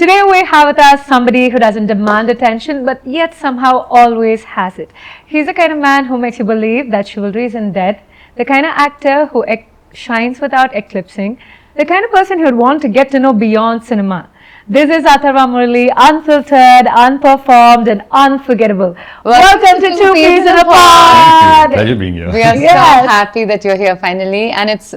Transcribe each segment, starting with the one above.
Today we have with us somebody who doesn't demand attention but yet somehow always has it. He's the kind of man who makes you believe that chivalry isn't dead, the kind of actor who shines without eclipsing, the kind of person who would want to get to know beyond cinema. This is Atharvaa Murali, unfiltered, unperformed and unforgettable. Welcome to TwoPeas in a Pod! Pleasure being here. We are so happy that you're here finally, and it's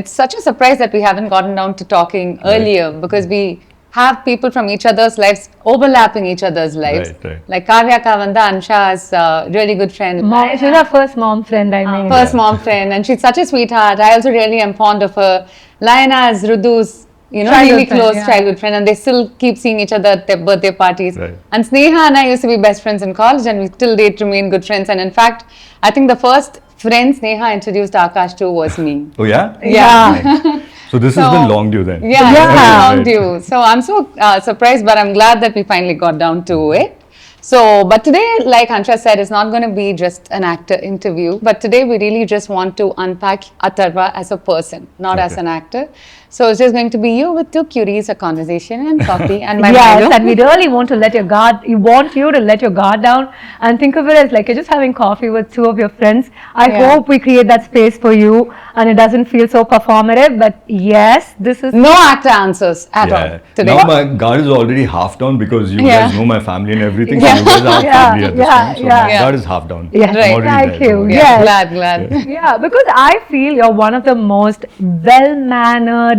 such a surprise that we haven't gotten down to talking earlier because we have people from each other's lives overlapping each other's lives. Right. Like Kavya Kavanda, Ansha's really good friend. She's our first mom friend, First mom friend, and she's such a sweetheart. I also really am fond of her. Layana is Rudu's, really close childhood friend, and they still keep seeing each other at their birthday parties. Right. And Sneha and I used to be best friends in college, and we till date remain good friends. And in fact, I think the first friend Sneha introduced Akash to was me. Oh yeah? Yeah. Nice. So this has been long due then. Yeah, it's been long due. So I'm so surprised, but I'm glad that we finally got down to it. So, but today, like Ansha said, it's not going to be just an actor interview. But today we really just want to unpack Atharvaa as a person, not as an actor. So it's just going to be you with two cuties, a conversation and coffee and my Yes, and we really want to let your guard, we want you to let your guard down and think of it as like you're just having coffee with two of your friends. I hope we create that space for you and it doesn't feel so performative, but yes, this is... No actor answers at all today. Now my guard is already half down because you guys know my family and everything. So you guys are family at this point. So my guard is half down. Yes, thank you. Yes. Glad. Yeah, because I feel you're one of the most well-mannered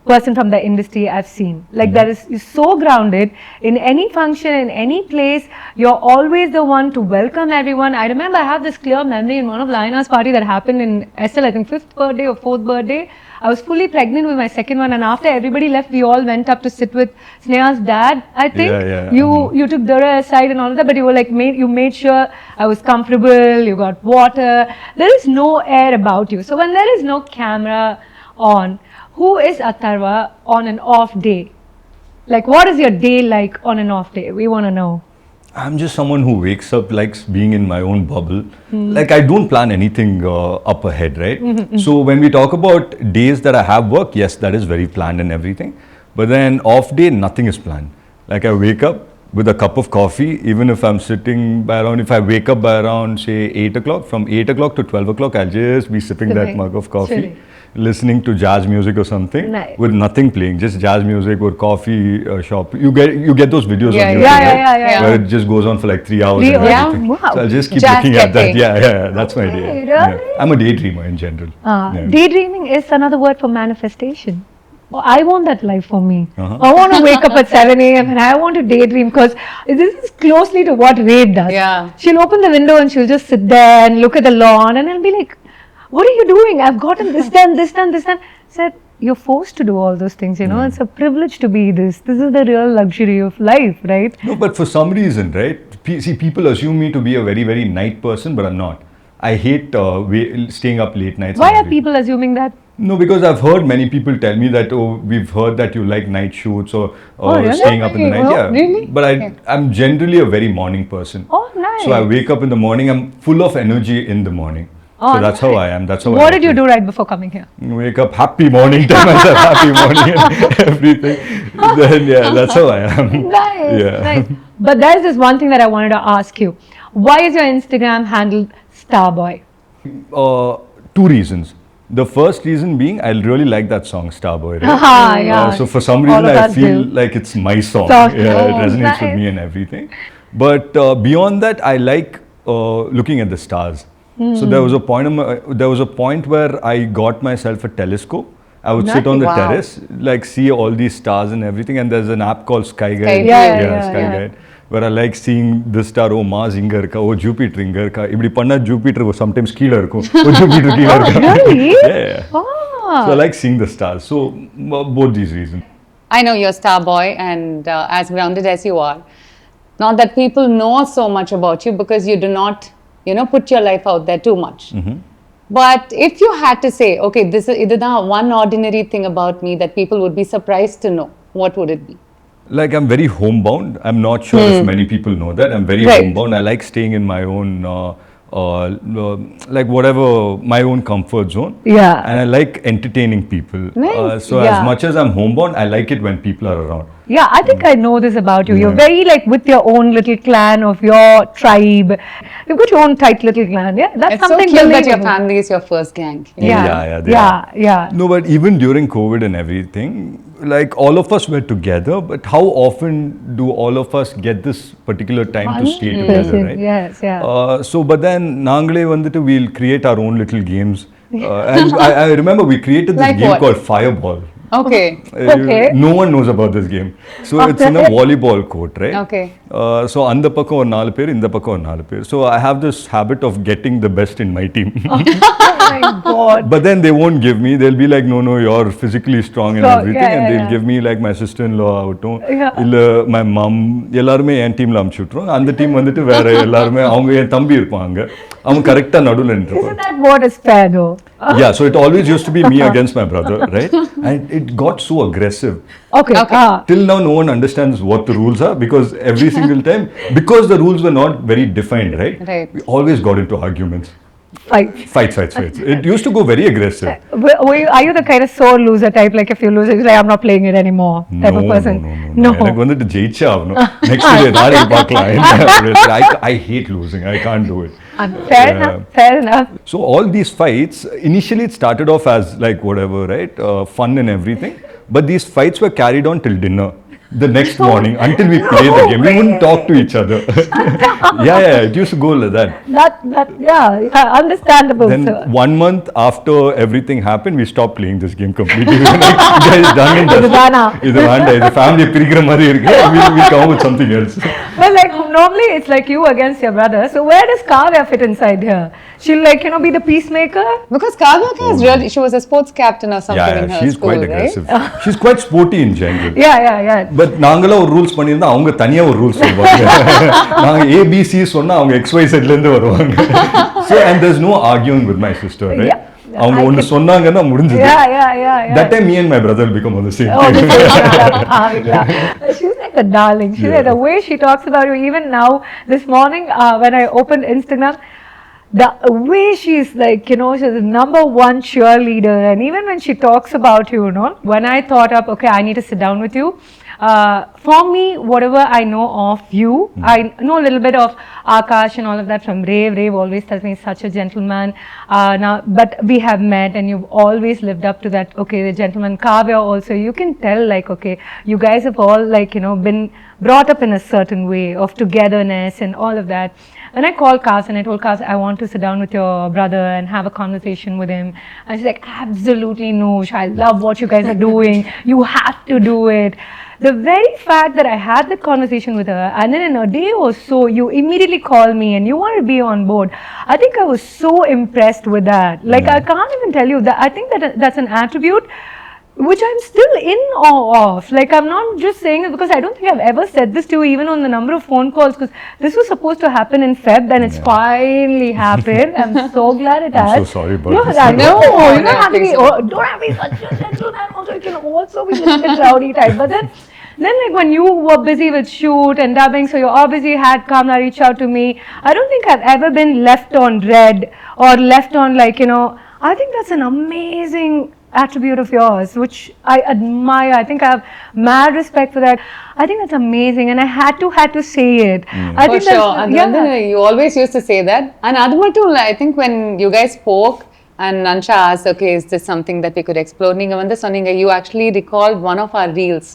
person from the industry I've seen. Like you're so grounded in any function, in any place. You're always the one to welcome everyone. I remember I have this clear memory in one of Layana's party that happened in SL, I think 5th birthday or 4th birthday. I was fully pregnant with my second one, and after everybody left, we all went up to sit with Sneha's dad. I think you took Dura aside and all of that, but you were like you made sure I was comfortable. You got water. There is no air about you. So when there is no camera on, who is Atharvaa on an off day? Like, what is your day like on an off day? We want to know. I'm just someone who wakes up, likes being in my own bubble. Like I don't plan anything up ahead, right? So when we talk about days that I have work, yes, that is very planned and everything. But then off day, nothing is planned. Like I wake up with a cup of coffee, even if I'm sitting by around, if I wake up by around say 8 o'clock, from 8 o'clock to 12 o'clock, I'll just be sipping that mug of coffee. Listening to jazz music or something with nothing playing, just jazz music or coffee shop. You get those videos on YouTube, where it just goes on for like 3 hours. And everything. Wow. So I'll just keep looking at that. Yeah, that's my day. Really? I'm a daydreamer in general. Daydreaming is another word for manifestation. I want that life for me. I want to wake up at 7 a.m. and I want to daydream because this is closely to what Raid does. Yeah. She'll open the window and she'll just sit there and look at the lawn and I'll be like, what are you doing? I've gotten this done, this done, this done. Said, you're forced to do all those things, It's a privilege to be this. This is the real luxury of life, right? No, but for some reason, right? See, people assume me to be a very, very night person, but I'm not. I hate staying up late nights. Why are people assuming that? No, because I've heard many people tell me that, we've heard that you like night shoots or really? staying up in the night. Yeah. Really? But I'm generally a very morning person. Oh, nice. So I wake up in the morning, I'm full of energy in the morning. Oh, so that's how I am. That's how What did you do right before coming here? Wake up, happy morning, tell myself happy morning and everything. Then that's how I am. Nice. But there's this one thing that I wanted to ask you. Why is your Instagram handle Starboy? 2 reasons. The first reason being, I really like that song, Starboy. Right? So for some reason, I feel like it's my song. It resonates with me and everything. But beyond that, I like looking at the stars. So there was a point where I got myself a telescope. I would sit on the terrace, like see all these stars and everything. And there's an app called Sky Guide. Guide, where I like seeing this star. Oh, Mars inga irka, oh, Jupiter inga irka. Ibdi panna Jupiter was sometimes keela irkum. Oh, Jupiter keela irka. Really? Yeah. Oh. So I like seeing the stars. So both these reasons. I know you're Starboy, and as grounded as you are, not that people know so much about you because you do not, put your life out there too much. But if you had to say, okay, this is the one ordinary thing about me that people would be surprised to know, what would it be? Like I'm very homebound. I'm not sure if many people know that. I'm very homebound. I like staying in my own, like whatever, my own comfort zone. And I like entertaining people. Nice. So as much as I'm homebound, I like it when people are around. Yeah, I think I know this about you. You're very like with your own little clan of your tribe. You've got your own tight little clan. Yeah, that's It's so something cute that your believable. family is your first gang. They are. No, but even during COVID and everything, like all of us were together, but how often do all of us get this particular time to stay together, right? Yes, So, but then Nangle Vanditu, we'll create our own little games. And I remember we created this Like game what? called Fireball. Okay. No one knows about this game. So it's in a volleyball court, right? Okay. So அந்த பக்கம் ஒரு 4 பேர் இந்த பக்கம் ஒரு 4 பேர். So I have this habit of getting the best in my team. Oh my God. But then they won't give me. They'll be like, no, you're physically strong and everything, and they'll give me like my sister-in-law ஆகட்டும் இல்ல my mom எல்லாரும் என் டீம்ல அனுப்பிச்சு விட்டுருவாங்க. அந்த team வந்துட்டு வேற எல்லாரும் அவங்க என் தம்பி இருப்பாங்க. அவங்க கரெக்ட்டா நடுவுல நின்னுப்பாங்க. Isn't that what is fair though? Yeah, so it always used to be me against my brother, right? And it got so aggressive. Okay. Till now, no one understands what the rules are because every single time, because the rules were not very defined, right? We always got into arguments. Fights. It used to go very aggressive. Are you the kind of sore loser type? Like if you lose, it's like I'm not playing it anymore type of person? No. எனக்கு வந்துட்டு ஜெயிச்சே ஆகணும். Next day நாளைக்கு பார்க்கலாம். I hate losing. I can't do it. Fair enough. So all these fights, initially it started off as like whatever, right? Fun and everything. But these fights were carried on till dinner. The next morning until we played the game. We wouldn't talk to each other. Yeah, it used to go like that. Understandable. Then 1 month after everything happened, we stopped playing this game completely. Guys, done and dusted. இது வேண்டாம், இது family பிரிக்கிற மாதிரி இருக்கு. We come with something else. Well, like normally it's like you against your brother. So where does Kavya fit inside here? She'll like be the peacemaker. Because Kavya is really, she was a sports captain or something in her she's school, quite aggressive. Right? She's quite sporty in general. Yeah. But நாங்களா ஒரு rules பண்ணியிருந்தா அவங்க தனியா ஒரு rules சொல்லுவாங்க. நாங்க ABC சொன்னா அவங்க XYZ ல இருந்து வருவாங்க. So and there's no arguing with my sister, right? அவங்க ஒன்னு சொன்னாங்கன்னா முடிஞ்சது. Yeah. That time me and my brother will become on the same thing. She's like a darling. She's like the way she talks about you. Even now, this morning when I opened Instagram, the way she's like, she's the #1 cheerleader. And even when she talks about you, when I thought up, okay, I need to sit down with you. For me, whatever I know of you, I know a little bit of Akash and all of that from Rave. Rave always tells me he's such a gentleman. Now, but we have met and you've always lived up to that, okay, the gentleman. Kavya also, you can tell like, okay, you guys have all like, been brought up in a certain way of togetherness and all of that. When I called Kaz and I told Kaz, I want to sit down with your brother and have a conversation with him. And she's like, absolutely no, I love what you guys are doing. You have to do it. The very fact that I had that conversation with her and then in a day or so, you immediately called me and you want to be on board. I think I was so impressed with that. Like, I can't even tell you that. I think that that's an attribute which I'm still in awe of. Like, I'm not just saying it because I don't think I've ever said this to you, even on the number of phone calls, because this was supposed to happen in Feb, then it's finally happened. I'm so glad it has. I'm so sorry about this. No, you don't have to be, don't have to be such a gentleman. Also, you can also be a little bit rowdy type. But then like when you were busy with shoot and dubbing, so you obviously had Kamla reach out to me. I don't think I've ever been left on red or left on like, I think that's an amazing attribute of yours, which I admire. I think I have mad respect for that. I think that's amazing, and I had to say it. I For think sure. You always used to say that. And Adamatu, I think when you guys spoke and Nansha asked, okay, is this something that we could explore? Ninga vanda sonninga, you actually recalled one of our reels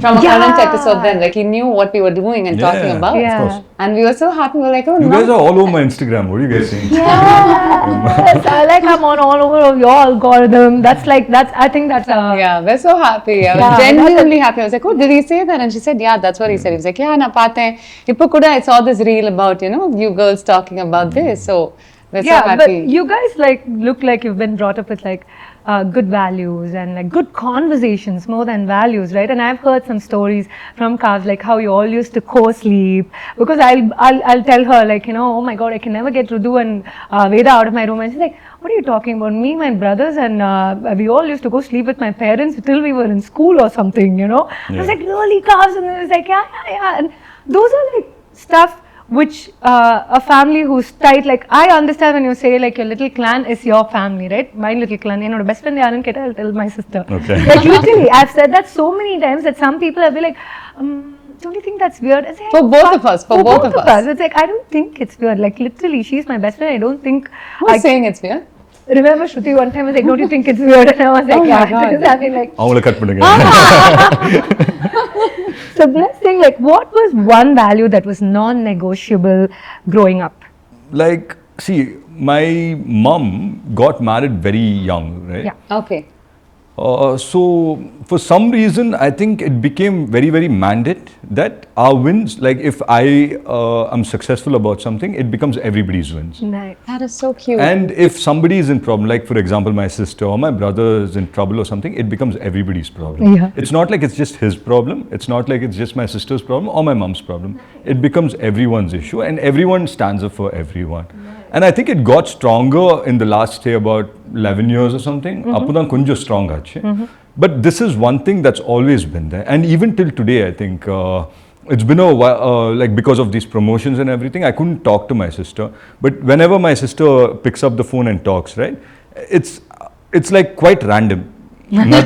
from a current episode then. Like, he knew what we were doing and talking about. Of course. And we were so happy. We were like, oh, you guys are all over my Instagram. What are you guys saying? Yes, I'm on all over your algorithm. I think that's yeah, we're so happy. I was genuinely happy. I was like, oh, did he say that? And she said, yeah, that's what he said. He was like, yeah, na paathen. Ippo kuda I saw this reel about, you girls talking about this. So we're so happy. But you guys look like you've been brought up with good values and like good conversations more than values, right? And I've heard some stories from Kaz, like how you all used to co-sleep, because I'll tell her like, oh my God, I can never get Rudu and Veda out of my room, and she's like, what are you talking about? Me, my brothers, and we all used to go sleep with my parents till we were in school or something, I was like, really, Kaz? And I was like, yeah. And those are like stuff which a family who's tight, like I understand when you say like your little clan is your family, right? My little clan, you know, best friend Yaran Keta, I'll tell my sister. Okay. Like literally, I've said that so many times that some people will be like, don't you think that's weird? I say, For both of us, for both of us. It's like, I don't think it's weird. Like literally, she's my best friend. I don't think. Who's saying it's weird? Remember Shruti one time was like, don't you think it's weird? And I was like, Oh my yeah. God. Because I've been like, அவங்கள cut பண்ணுங்க. so let's think like, what was one value that was non-negotiable growing up? Like, see, my mom got married very young, right? Yeah. Okay. So for some reason, I think it became very, very mandate that our wins, like if I am successful about something, it becomes everybody's wins. Nice. That is so cute. And if somebody is in problem, like for example, my sister or my brother is in trouble or something, it becomes everybody's problem. Yeah. It's not like it's just his problem. It's not like it's just my sister's problem or my mom's problem. It becomes everyone's issue and everyone stands up for everyone. And I think it got stronger in the last, say, about 11 years or something. Appudan konja strong aachu. But this is one thing that's always been there. And even till today, I think it's been a while, like because of these promotions and everything, I couldn't talk to my sister. But whenever my sister picks up the phone and talks, right, it's like quite random. Nothing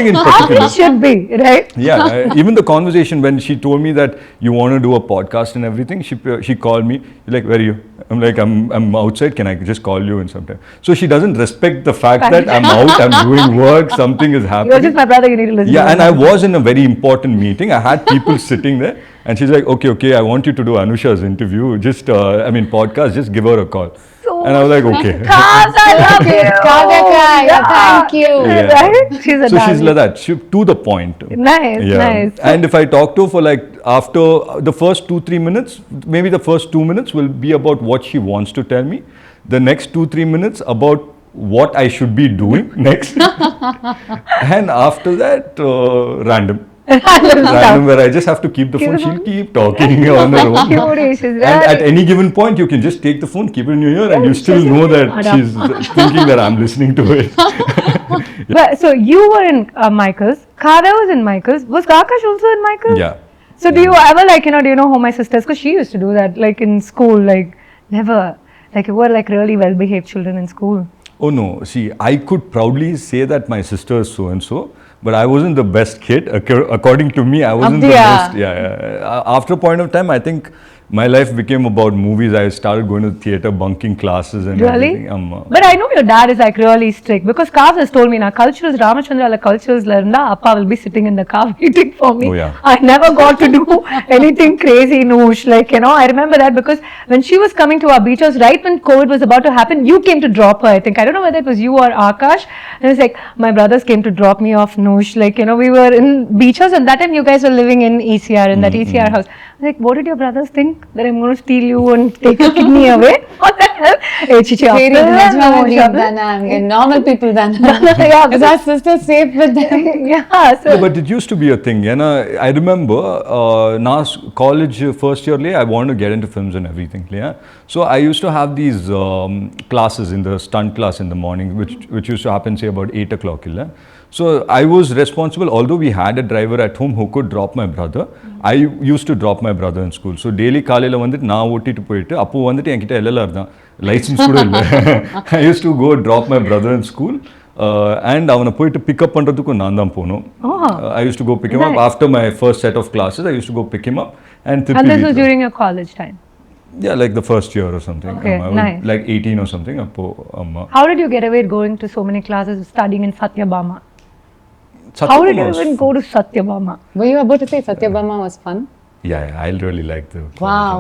in particular. It should be, right? Yeah, even the conversation when she told me that you want to do a podcast and everything, she called me, like, where are you? I'm like, I'm outside, can I just call you in some time? So she doesn't respect the fact that I'm out, I'm doing work, something is happening. You're just my brother, you need to listen Yeah, to and I was in a very important meeting. I had people sitting there and she's like, okay, I want you to do Anusha's interview, just, podcast, just give her a call. And I was like, okay. Kaz, I love you. Thank you. Yeah. Right? She's a So she's darling. like that, to the point. Nice, nice. And if I talk to her for like, after the first 2-3 minutes, maybe the first 2 minutes will be about what she wants to tell me. The next 2-3 minutes about what I should be doing next. And after that, random. Random where I just have to keep the phone. She'll keep talking on her own. And at any given point, you can just take the phone, keep it in your ear, and you still know that she's thinking that I'm listening to it. But, so you were in Michael's. Kavya was in Michael's. Was Akash also in Michael's? Yeah. So do you ever like, do you know how my sisters, because she used to do that, like in school, like never, like you were like really well-behaved children in school. Oh no, see, I could proudly say that my sister is so and so, but I wasn't the best kid. According to me, I wasn't the best. After a point of time, I think my life became about movies. I started going to theatre, bunking classes and everything. But I know your dad is like really strict because Kav has told me now cultures, Ramachandra cultures learnda, Appa will be sitting in the car waiting for me. Oh, yeah. I never got to do anything crazy, Noosh. Like, I remember that because when she was coming to our beach house, right when COVID was about to happen, you came to drop her, I think. I don't know whether it was you or Akash. And it's like, my brothers came to drop me off, Noosh. Like, we were in beach house and that time you guys were living in ECR, in that ECR house. I was like, what did your brothers think? That I'm going to steal you and take your kidney away? What the hell? Hey, Chichi, normal people then. Is our sister safe with them? Yeah, but it used to be a thing. I remember college first year, I wanted to get into films and everything. Yeah? So I used to have these classes in the stunt class in the morning, which used to happen, say, about 8 o'clock. So I was responsible, although we had a driver at home who could drop my brother, I used to drop my brother in school. So daily காலையில வந்துட்டு நான் ஓட்டிட்டு போயிட்டு அப்போ வந்துட்டு என்கிட்ட LLR தான் licence கூட இல்லை. I used to go drop my brother in school and அவனை போயிட்டு pick up பண்றதுக்கும் நான் தான் போகணும். I used to go pick him up after my first set of classes. I used to go pick him up and this was during your college time? Yeah, like the first year or something. Okay, I was nice. like 18 or something. How did you get away going to so many classes studying in Satyabama? How did you even go to Satyabama? Were you about to say Satyabama was fun? Yeah, I really like the Wow.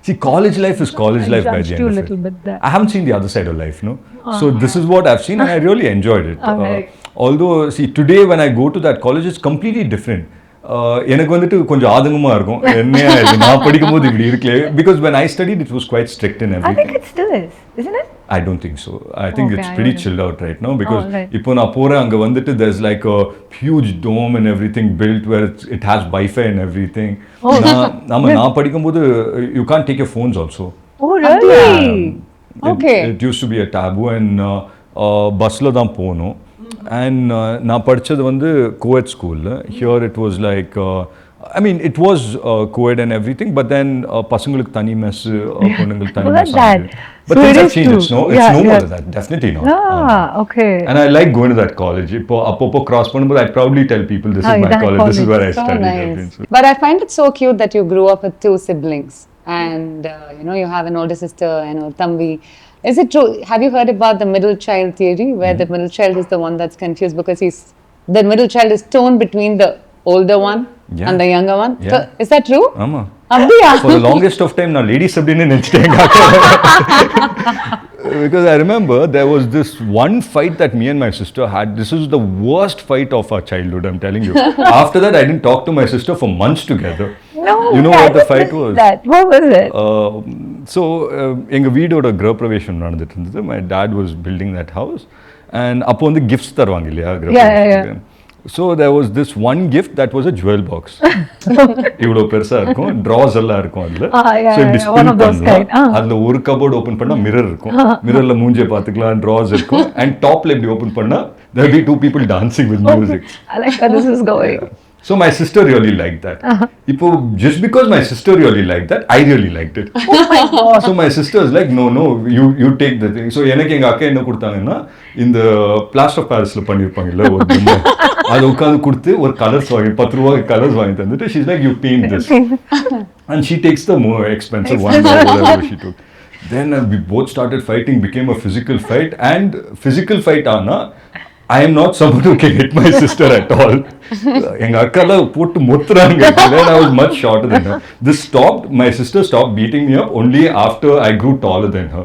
See, college life is college life by the end of it. I haven't seen the other side of life, no? So this is what I've seen and I really enjoyed it. Although, see, today when I go to that college, it's completely different. எனக்கு வந்துட்டு கொஞ்சம் ஆதங்கமா இருக்கும் என்னையா இது நான் படிக்கும்போது இப்படி இருக்கே because when I studied it was quite strict and everything. I think it still is, isn't it? I don't think so. I think it's pretty chilled out right now because இப்போ நான் போறேன் அங்க வந்துட்டு there's like a huge dome and everything built where it has Wi-Fi and everything. நான் படிக்கும்போது you can't take your phones also. Oh really? Okay. It used to be a taboo and busல தான் போகணும். And நான் படிச்சது வந்து co-ed school. Here it was like I mean, it was co-ed and everything, but then pasangalukku thani mess, ponungalukku thani mess. But so things have is changed. true. It's no more than that. Definitely not. Okay. And I like going to that college. Appo cross but I'd probably tell people this is my college. This is where I So studied. nice. But I find it so cute that you grew up with 2 siblings. And you have an older sister, Thambi. Is it true? Have you heard about the middle child theory, where the middle child is the one that's confused because the middle child is torn between the older one and the younger one? Yeah. So, is that true? Amma. Abdiya? For the longest of time, now ladies sabdine nechiteng. Because I remember there was this one fight that me and my sister had. This was the worst fight of our childhood, I'm telling you. After that, I didn't talk to my sister for months together. No, you know what the fight was? What was it? So, எங்க வீடோட கிரகப்பிரவேசம் நடந்துட்டு இருந்தது. My dad was building that house. And அப்போ வந்து gifts தருவாங்க இல்லையா கிரகப்பிரவேசத்துக்கு. So there was this one gift that was a jewel box. இவ்வளோ பெருசா இருக்கும், drawers எல்லாம் இருக்கும் அதுல. So இப்படி spin பண்ணலாம். அதுல ஒரு cupboard open பண்ணா mirror இருக்கும். Mirrorல மூஞ்சியை பார்த்துக்கலாம், drawers இருக்கும். And topல இப்படி open பண்ணா there will be 2 people dancing with music. I like where this is going. So my sister really liked that. Just because my sister really liked that, I really liked it. Oh my God. So my sister is like, no, you take the thing. So எனக்கு எங்க அக்கா என்ன கொடுத்தாங்கன்னா, இந்த plaster of பாரிஸ்ல பண்ணிருப்பாங்கல்ல ஒரு பொம்மை, அதை உட்காந்து கொடுத்து ஒரு கலர்ஸ் வாங்கி 10 ரூபாய்க்கு கலர்ஸ் வாங்கி தந்துட்டு, she's like, you paint this. And she takes the more expensive one or whatever she took. Then we both started fighting, became a physical fight. And physical fight ஆனா, I am not someone who can hit my sister at all. எங்க அக்கால போட்டு மொத்துறாங்க. Then I was much shorter than her. This stopped. My sister stopped beating me up only after I grew taller than her.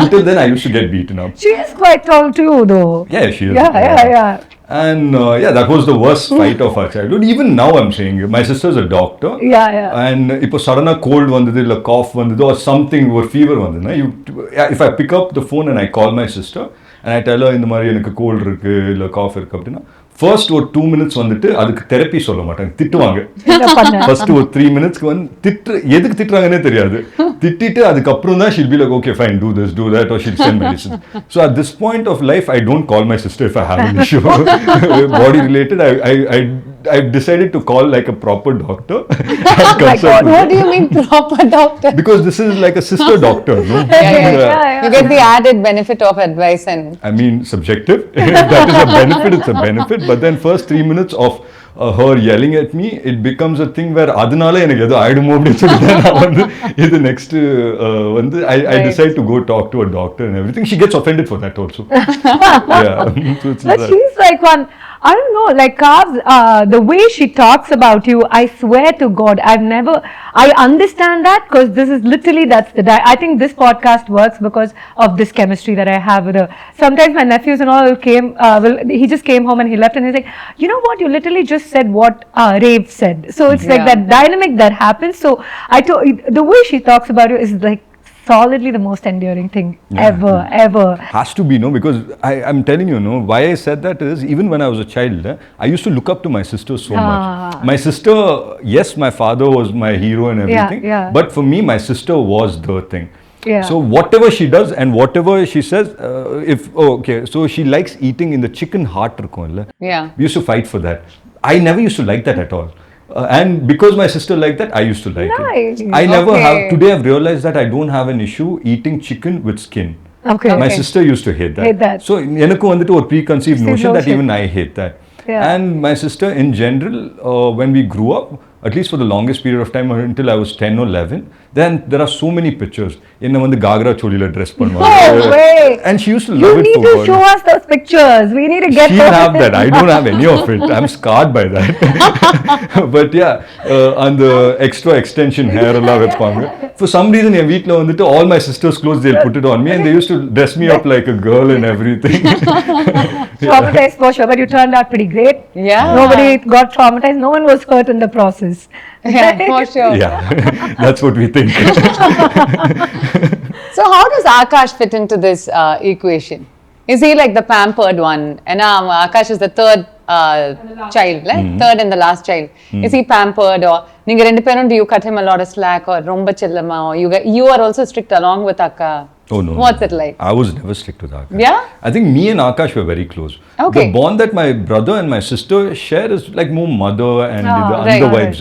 Until then, I used to get beaten up. She is quite tall too, though. Yeah, she is. Yeah. And that was the worst fight of our childhood. Even now, I'm saying, my sister's a doctor. Yeah. And if a sudden cold vandhudu, or cough vandhudu, or something, or fever vandhudu, if I pick up the phone and I call my sister, and I tell her இந்த மாதிரி எனக்கு gold இருக்கு இல்ல cough இருக்கு அப்படின்னா first ஒரு 2 minutes வந்துட்டு அதுக்கு தெரப்பி சொல்ல மாட்டாங்க, திட்டுவாங்க. ஃபர்ஸ்ட் ஒரு 3 மினிட்ஸ்க்கு வந்து எதுக்கு திட்டுறாங்கன்னே தெரியாது. திட்டிட்டு அதுக்கப்புறம் தான் she'll be like, okay fine, do this, do that, or she'll send medicine. So at this point of life, I don't call my sister if I have an issue body related. I've decided to call like a proper doctor. Oh my God, what do you mean proper doctor? Because this is like a sister doctor, no? Yeah. You get the added benefit of advice and... I mean, subjective. That is a benefit, it's a benefit. But then first 3 minutes of her yelling at me, it becomes a thing where adunala enakku edo aidumo appdi solli na vandu idu next vandu I decide to go talk to a doctor and everything. She gets offended for that also. Yeah. So it's But she's like one, I don't know, like Kavs, the way she talks about you, I swear to God, I understand that because this is literally, I think this podcast works because of this chemistry that I have with her. Sometimes my nephews and all he just came home and he left and he's like, you know what, you literally just said what Rave said. So it's like that dynamic that happens. So the way she talks about you is like solidly the most enduring thing ever. Has to be, no, because I'm telling you, no, why I said that is, even when I was a child, I used to look up to my sister so much. My sister, yes, my father was my hero and everything, but for me, my sister was the thing. Yeah. So whatever she does and whatever she says, so she likes eating in the chicken heart. Yeah. We used to fight for that. I never used to like that at all. And because my sister liked that, I used to like it. I never have. Today I've realized that I don't have an issue eating chicken with skin. Okay. My sister used to hate that. So enakku vandu or preconceived notion that even I hate that. Yeah. And my sister in general, when we grew up, at least for the longest period of time until I was 10 or 11, then there are so many pictures. Enna vandu gagra cholila dress pannuvaanga. Oh wait. And she used to love it. You need to show us those pictures. We need to get those. She'll have that. I don't have any of it. I'm scarred by that. But yeah, and the extra extension hair alla veppanga. For some reason in veetla vandu all my sister's clothes they'll put it on me and they used to dress me up like a girl and everything. Traumatized for sure, but you turned out pretty great. Yeah. Nobody got traumatized. No one was hurt in the process. Yeah, for sure. Yeah, that's what we think. So how does Akash fit into this equation? Is he like the pampered one? And Akash is the third child, right? Third and the last child. Is he pampered or do you cut him a lot of slack or romba chillama or you are also strict along with Akka? Oh no. What's it like? I was never strict with Akash. Yeah? I think me and Akash were very close. Okay. The bond that my brother and my sister share is like more mother and the right. other vibes.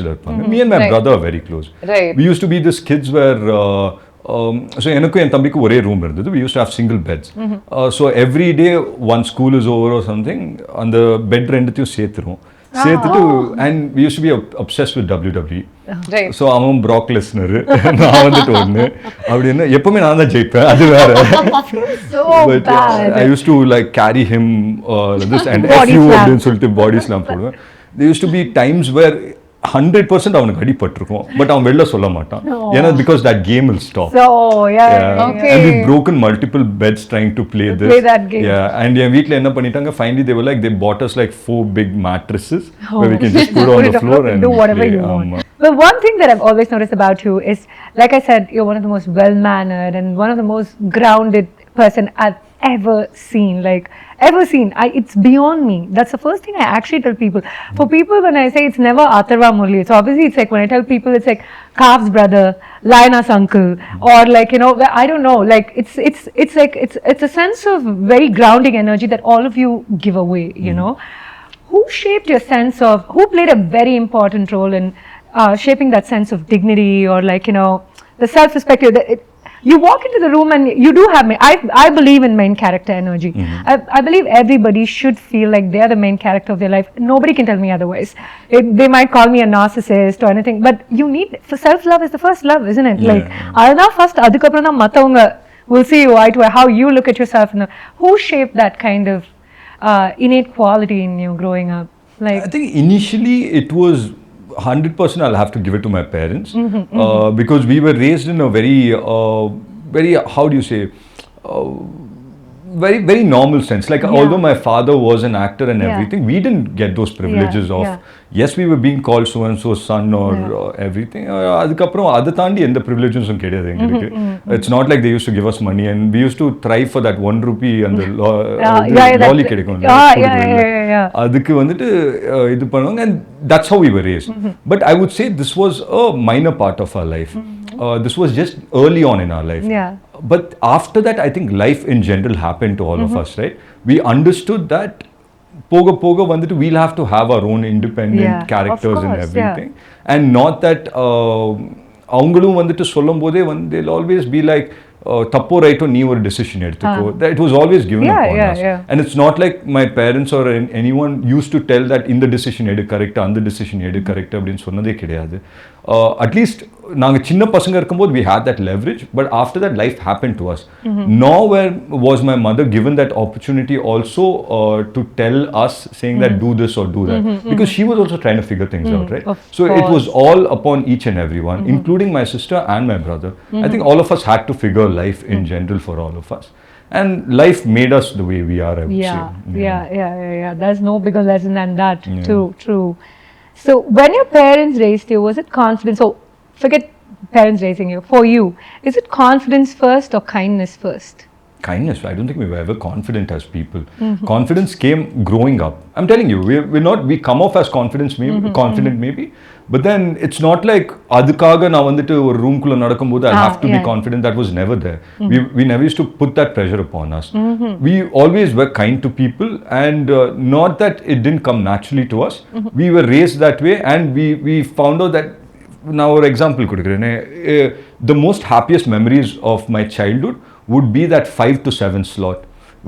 Me and my brother are very close. Right. We used to be these kids where so enakku en thambikku ore room irundhathu. We used to have single beds. So every day once school is over or something on the bed rendathiyum sethirum. And we used to be obsessed with WWE. Right. So அவன் Brock Lesnar நான் வந்துட்டு ஒண்ணு அப்படின்னா எப்பவுமே நான் தான் ஜெயிப்பேன் அது வேற. So But bad. I used to like carry him this and Body FU slam. அப்படின்னு சொல்லிட்டு body slam போடுவேன். There used to be times where 100% அவனுக்கு அடிபட்டிருக்கும் பட் அவன் வெளில சொல்ல மாட்டான் ஏன்னா because that game will stop. So yeah. Okay. And we've broken multiple beds trying to play this. Play that game. Yeah, and என் வீட்ல என்ன பண்ணிட்டாங்க finally they were like they bought us like 4 big mattresses where we can just put on the floor and do whatever play. you want. But one thing that I've always noticed about you is, like I said, you're one of the most well-mannered and one of the most grounded person I've ever seen. It's beyond me. That's the first thing I actually tell people. For people, when I say it's never Atharvaa Murali, so obviously it's like when I tell people it's like Kav's brother, Lionel's uncle, or like, you know, I don't know, like it's like it's a sense of very grounding energy that all of you give away, you know. Who shaped your sense of, who played a very important role in shaping that sense of dignity or like, you know, the self-respect? You walk into the room and you do have I believe in main character energy. I believe everybody should feel like they are the main character of their life. Nobody can tell me otherwise. They might call me a narcissist or anything, but you need, for self-love is the first love, isn't it? Yeah. Like, adana first, adukapram na matavanga will see you eye to eye, how you look at yourself. Who shaped that kind of innate quality in you growing up? Like, I think initially it was 100% I'll have to give it to my parents because we were raised in a very how do you say very very normal sense. Like although my father was an actor and everything, we didn't get those privileges of yes we were being called so and so son or everything. அதுக்கப்புறம் அதை தாண்டி எந்த privilegesம் கிடையாது எங்களுக்கு. It's not like they used to give us money and we used to thrive for that 1 rupee அந்த lolly கிடைக்கும் அதுக்கு வந்துட்டு இது பண்ணுவாங்க and that's how we were raised. But I would say this was a minor part of our life. This was just early on in our life. But after that, I think life in general happened to all of us, right? We understood that poga vandu we'll have to have our own independent characters and everything. And not that avungalum vandu sollambodhe they'll always be like தப்போ ரைட்டோ நீ ஒரு decision எடுத்துக்கோ. That it was always given upon us. And it's not like my parents or anyone used to tell that இந்த decision எடு correct அந்த decision எடு correct அப்படின்னு சொன்னதே கிடையாது. அட்லீஸ்ட் நாங்கள் சின்ன பசங்க இருக்கும்போது we had that leverage, but after that life happened to us. Nowhere was my mother given that opportunity also to tell us saying that do this or do that, because she was also trying to figure things out, right? So it was all upon each and everyone, including my sister and my brother. I think all of us had to figure life in general for all of us. And life made us the way we are, I would say. Yeah. There's no bigger lesson than that. True. So when your parents raised you, was it confidence? So forget parents raising you. For you, is it confidence first or kindness first? Kindness. I don't think we were ever confident as people. Confidence came growing up. I'm telling you, we come off as confident maybe, but then it's not like அதுக்காக நான் வந்துட்டு ஒரு ரூம்குள்ள நடக்கும்போது I have to be confident. That was never there. We never used to put that pressure upon us. We always were kind to people, and not that it didn't come naturally to us. We were raised that way, and we found out that. Now ஒரு example கொடுக்குறேன். The most happiest memories of my childhood would be that 5 to 7 slot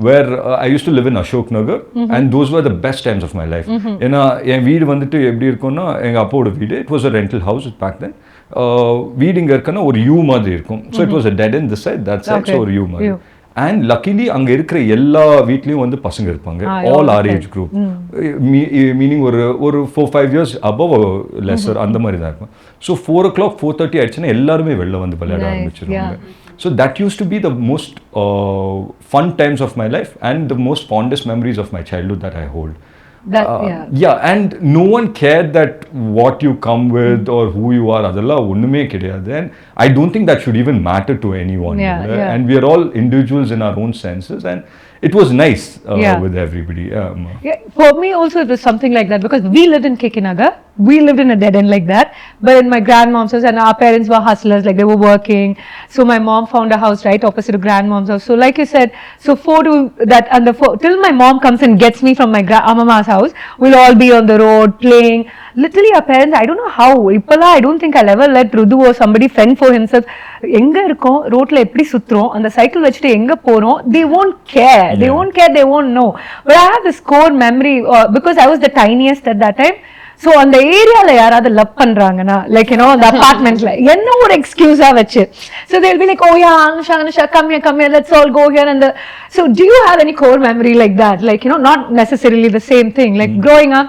where I used to live in Ashok Nagar, and those were the best times of my life. ஏன்னா என் வீடு வந்துட்டு எப்படி இருக்கும்னா எங்கள் அப்பாவோட வீடு, it was a rental house back then. வீடு இங்கே இருக்குன்னா ஒரு யூ மாதிரி இருக்கும். So it was a dead end this side, that side, so ஒரு யூ மாதிரி. And luckily அங்கே இருக்கிற எல்லா வீட்லேயும் வந்து பசங்க இருப்பாங்க, all our age group, meaning ஒரு 4-5 years above or lesser அந்த மாதிரி தான் இருக்கும். So 4 o'clock 4:30 ஆயிடுச்சுன்னா எல்லாருமே வெளில வந்து விளையாட ஆரம்பிச்சிருவாங்க. So that used to be the most fun times of my life and the most fondest memories of my childhood that I hold. And no one cared that what you come with or who you are, adalla onnume kediyadhu, and I don't think that should even matter to anyone. And we are all individuals in our own senses, and it was nice with everybody. For me also it was something like that, because we lived in Kekinagar we lived in a dead end like that. But in my grandmom's house, and our parents were hustlers, like they were working. So my mom found a house right opposite of grandmom's house. So like you said, so till my mom comes and gets me from my Amama's house, we'll all be on the road playing. Literally our parents, I don't know how, ipala I don't think I'll ever let Rudu or somebody fend for himself. எங்க இருக்கோம் ரோட்ல எப்படி சுத்துறோம் அந்த cycle வச்சுட்டு எங்க போறோம், they won't care, they won't know. But I have this core memory because I was the tiniest at that time. So அந்த ஏரியால யாராவது லவ் பண்றாங்கன்னா like the apartmentsல என்ன ஒரு எக்ஸ்கியூஸா வச்சு, so they'll be like, oh yeah Anusha come here let's all go here. So do you have any core memory like that, like not necessarily the same thing, like growing up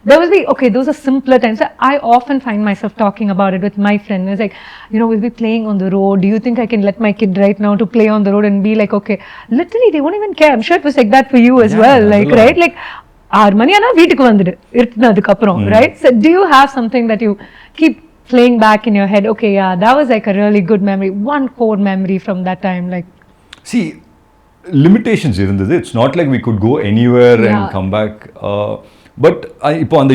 there will be, okay, those are simpler times. I often find myself talking about it with my friend. It's like, we'll be playing on the road. Do you think I can let my kid right now to play on the road and be like, okay, literally they won't even care. I'm sure it was like that for you as well, like right, like 6 மணி ஆனா வீட்டுக்கு வந்துடு இருட்டுனதுக்கு அப்புறம், right? So do you have something that you keep playing back in your head, okay, yeah, that was like a really good memory, one core memory from that time? Like, see, limitations irundhudu. It's not like we could go anywhere and come back. But இப்போ அந்த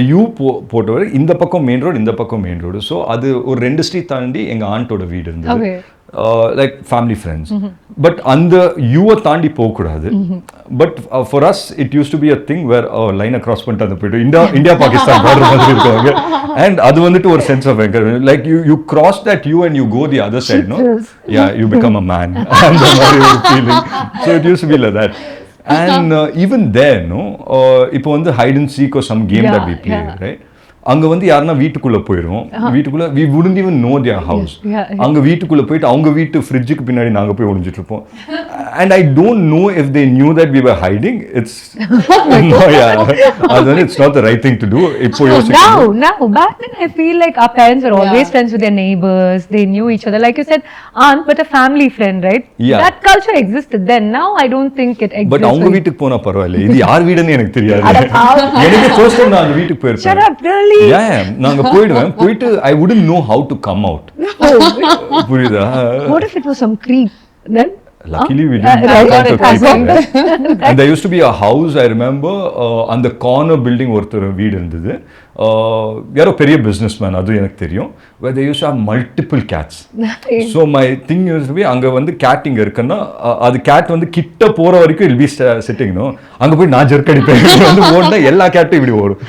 போட்டவர் இந்த பக்கம் main road, இந்த பக்கம் main road. So அது ஒரு 2 street தாண்டி எங்கள் ஆண்டோட வீடு இருந்தது, லைக் ஃபேமிலி ஃப்ரெண்ட்ஸ். பட் அந்த யூவை தாண்டி போகக்கூடாது. But for as it use to be a thing where லைனை கிராஸ் பண்ணிட்டு அந்த போய்ட்டு இந்தியா பாகிஸ்தான் பார்டர் மாதிரி இருக்காங்க. அண்ட் அது வந்துட்டு ஒரு sense of encouragement, like you cross that you and you go the other side, no, yeah, you become a man, அந்த மாதிரி ஒரு feeling. So it use to be like that. And even there, இப்போ வந்து hide and seek or some game that we play, right? அங்க வந்து யாருன்னா வீட்டுக்குள்ள போயிடுவோம், வீட்டுக்குள்ள we wouldn't even know their house. அங்க வீட்டுக்குள்ள போயிட்டு அவங்க வீட்டு ஃப்ரிட்ஜுக்கு பின்னாடி நாங்க போய் ஒளிஞ்சிட்டு இருப்போம். And I don't know if they knew that we were hiding. It's no, yeah, it's not the right thing to do. Now back then I feel like our parents were always friends with their neighbors, they knew each other, like you said, aunt but a family friend, right? That culture existed then. Now I don't think it exists. But அவங்க வீட்டுக்கு போனா பரவாயில்லை, இது யார் வீடுன்னு எனக்கு தெரியாது. எனக்கு first time நான் அந்த வீட்டுக்கு போயிருப்பேன். Shut up, really? Yeah, நாங்க போயிட்டு I wouldn't know how to come out. புரியுதா? What if it was some creep then? Luckily we didn't. And there used to be a house, I remember, on the corner building ஒருத்தர் வீடு இருந்தது. யாரோ பெரிய businessman, அது எனக்கு தெரியும். where they used to have multiple cats. So my thing used to be, அங்க வந்து கேட் இங்க இருக்குன்னா அது கேட் வந்து கிட்ட போற வரைக்கும் இல் பி சிட்டிங், நோ, அங்க போய் நான் ஜெர்க் அடிப்பேன், வந்து ஓடுனா எல்லா கேட்டும் இப்படி ஓடும்.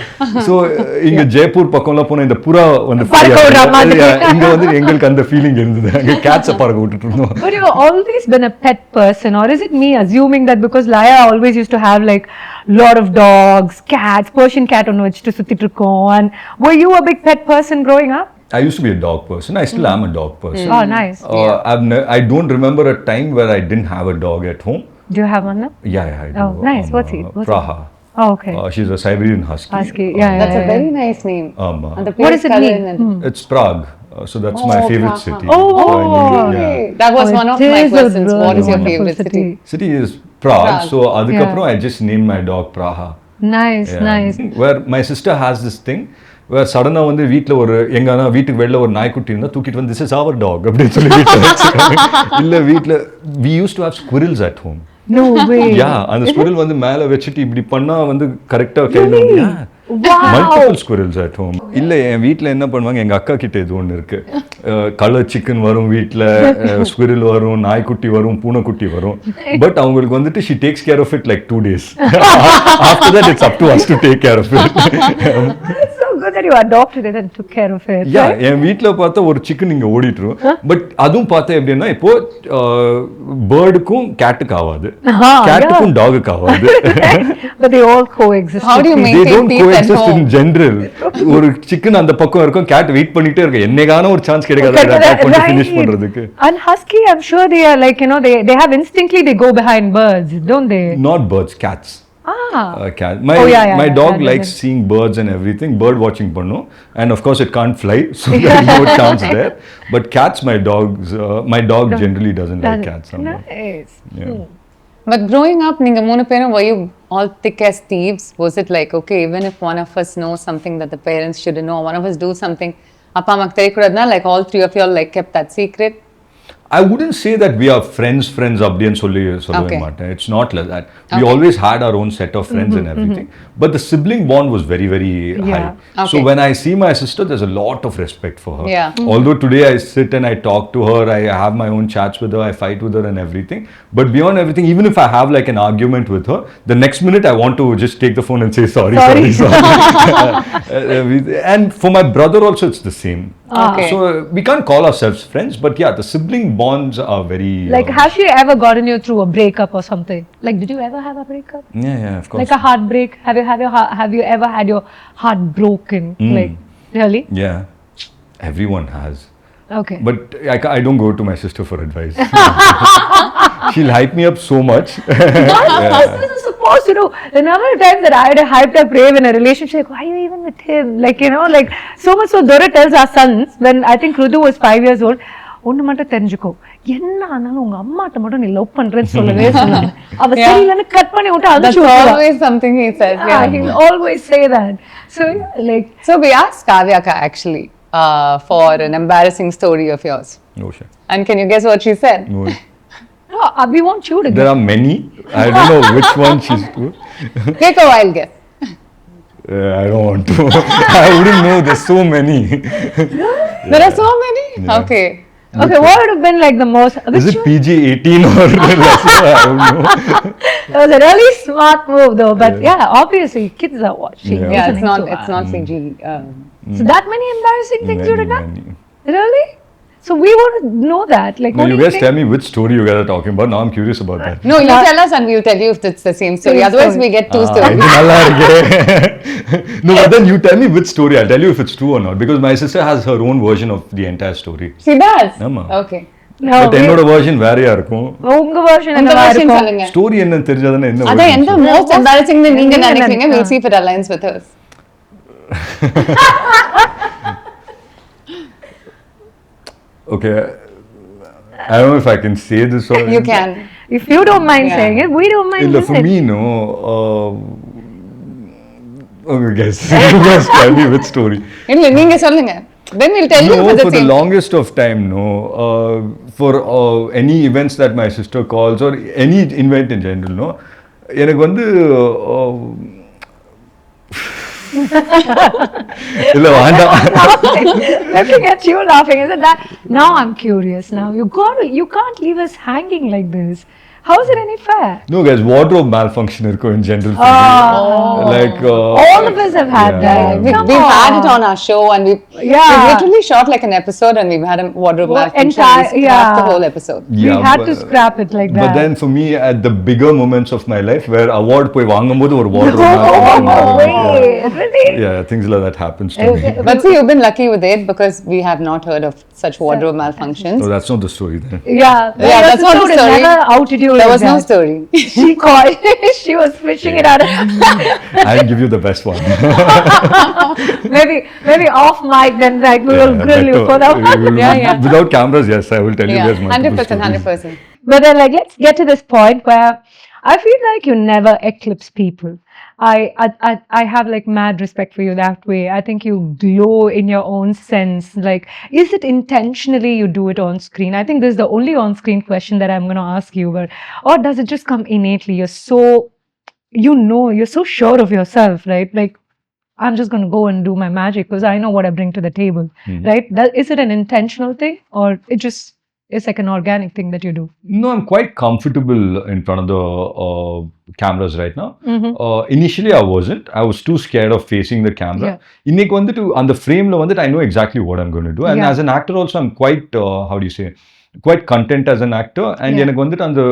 ஸோ இங்க ஜெய்ப்பூர் பக்கம்லாம் போன இந்த புறா வந்து இங்க வந்து எங்களுக்கு அந்த ஃபீலிங் இருந்தது, அங்க கேட்ஸை பறக்க விட்டுட்டு இருந்தோம். But you have always been a pet person, or is it me assuming that because Laya always used to have like lot of dogs, cats, Persian cat on which to சுத்திட்டு இருக்கோம்? And were you a big pet person growing up? I used to be a dog person. I still am a dog person. Oh, nice. I don't remember a time where I didn't have a dog at home. Do you have one now? Yeah, I do. Oh, nice. What's he? Praha. Oh, okay. She's a Siberian Husky. That's a very nice name. What does it mean? It's Prague. So that's my favorite city. That was one of my questions. What is your favorite city? City is Prague. So adukapram I just named my dog Praha. Nice. Where my sister has this thing where suddenly வந்து வீட்ல ஒரு எங்கனா வீட்டுக்கு வெளில ஒரு நாய்க்குட்டி இருந்தா தூக்கிட்டு வந்து this is our dog அப்படினு சொல்லி வீட்ல இல்ல வீட்ல we used to have squirrels at home. No way. Yeah, அந்த squirrel வந்து மேல வச்சிட்டு இப்படி பண்ணா வந்து கரெக்ட்டா கையில multiple squirrels at home. இல்ல என் வீட்ல என்ன பண்ணுவாங்க, எங்க அக்கா கிட்ட இது ஒன்னு இருக்கு, கலர் சிக்கன் வரும் வீட்ல, ஸ்குரில் வரும், நாய்க்குட்டி வரும், பூனைக்குட்டி வரும். பட் அவங்களுக்கு வந்துட்டு she takes care of it like 2 days. After that it's up to us to take care of it. It's so good that you adopted it and took care of it. Yeah, என் வீட்ல பார்த்தா ஒரு chicken இங்க ஓடிட்டுரும். But அதுவும் பார்த்தா எப்படின்னா இப்போ பேர்டுக்கும் கேட்டுக்கு ஆகாது, கேட்டுக்கும் டாகுக்கு ஆகாது. But they all coexist. How do you maintain peace at home? In general, ஒரு சிக்கன் அந்த பக்கம் இருக்கும், கேட் வெயிட் பண்ணிட்டே இருக்கு, என்னைக்கான ஒரு சான்ஸ் கிடைக்காது அட்டாக் பண்ணி finish பண்றதுக்கு. And husky, I'm sure they are like, they have instinctively they go behind birds, don't they? Not birds, cats. Cat. My dog likes seeing birds and everything, bird watching பண்ணும், and of course it can't fly, so there is no chance there. But cats, my dog generally doesn't like cats. Nice. Yeah. But growing up, நீங்க மூணு பேரும், were you all thick as thieves? Was it like, okay, even if one of us knows something that the parents shouldn't know, one of us do something, அப்பா அம்மாக்கு தெரியக்கூடாதுன்னா, like all three of you all like kept that secret? I wouldn't say that we are friends அப்படின்னு சொல்லவே மாட்டேன். It's not like that. We always had our own set of friends and everything. But the sibling bond was very, very high. So when I see my sister, there's a lot of respect for her. Although today I sit and I talk to her, I have my own chats with her, I fight with her and everything. But beyond everything, even if I have like an argument with her, the next minute I want to just take the phone and say sorry. And for my brother also, it's the same. So we can't call ourselves friends, but yeah, the sibling bonds are very. Like, has she ever gotten you through a breakup or something? Like, did you ever have a breakup? Yeah, of course. Like a heartbreak? Have you ever had your heart broken? Like, really? Yeah, everyone has. Okay. But I don't go to my sister for advice. She'll hype me up so much. Sisters are supposed to do. The number of times that I had hyped up Ray in a relationship, why are you even with him? Like, you know, like so much so Dora tells our sons, when I think Rudu was 5 years old, ஒன்னு மட்டும் தெரிஞ்சுக்கோ என்ன ஆனாலும் உங்க அம்மாட்ட மட்டும் நீ love பண்றேன்னு சொல்லவே சொல்லாங்க அவ சரியில்லைன்னு கட் பண்ணி விட்டு அடிச்சு That's always something he says. He'll always say that. So like, so we asked Kavyaka actually for an embarrassing story of yours. No shit. And can you guess what she said? No. no, we want you to There are many. I don't know which one she's good. Take a wild guess. I don't want to. I wouldn't know. There's so many. There are so many? Yeah. Okay. Okay, what would have been like the most... Is it PG-18 or less? I don't know. That was a really smart move though, but yeah, obviously kids are watching. Yeah, it's not CG. So that many embarrassing things you did not? Many. Really? So we want to know that. Like, No, what you do you guys think? tell me which story you guys are talking about. Now I'm curious about that. No, you tell us and we'll tell you if it's the same story. Same Otherwise, story. we get two stories. இது நல்லா இருக்கே. No, but then you tell me which story. I'll tell you if it's true or not. Because my sister has her own version of the entire story. She does? ஆமா. Okay. No, But என்னோட version வேறையா இருக்கும். உங்க version உங்க என்னவா version இருக்கும்? சொல்லுங்க. Story என்னன்னு தெரிஞ்சாதானே என்ன அதான் எந்த version most embarrassing னு நீங்க நீங்க நினைக்கிறீங்க? We'll நினைக்கிறீங்க. see if it aligns with hers. Okay. I don't know if I can say this or You can. If you don't mind Yeah. saying it, we don't mind இல்ல, saying for it. me, no. Okay, guys. You guys tell me which story. இல்ல நீங்க சொல்லுங்க. Then we'll tell you if No, it's for the the same. longest of time, no. For any events that my sister calls or any event in general, no. எனக்கு வந்து இல்ல வேண்டாம். Looking at you laughing, isn't that? Now I'm curious. Now you can't leave us hanging like this. How is it any fair? No, guys, wardrobe malfunction இருக்கும் in general. Like All of us have had Yeah. that. We've had it on our show and we've literally shot like an episode and we've had a wardrobe malfunction. We scrapped the whole episode. We had to scrap it like that. But then for me, at the bigger moments of my life, where award போய் வாங்கும்போது ஒரு wardrobe Oh, malfunction no ஆகும். way. Really? Yeah, things like that happens to me. But see, you've been lucky with it because we have not heard of such wardrobe malfunctions. So that's not the story then. Yeah, Yeah, that's not the story. Never outed you There like was no that. story. She called. She was fishing it out. I'll give you the best one. maybe off mic. Then like we will grill you for that one. Yeah. Without cameras, yes, I will tell you guys multiple 100%, stories. 100%. But then, like, let's get to this point where I feel like you never eclipse people. I have like mad respect for you that way. I think you glow in your own sense. Like, is it intentionally you do it on screen? I think this is the only on-screen question that I'm going to ask you. Or does it just come innately? You're so sure of yourself, right? Like, I'm just going to go and do my magic because I know what I bring to the table, right? Is it an intentional thing or it just is like an organic thing that you do? No, I'm quite comfortable in front of the cameras right now. Initially, I wasn't. I was too scared of facing the camera. இன்னைக்கு வந்துட்டு அந்த ஃப்ரேம்ல வந்துட்டு I know exactly what I'm going to do. And as an actor also, I'm quite, how do you say, quite content as an actor. And எனக்கு வந்துட்டு அந்த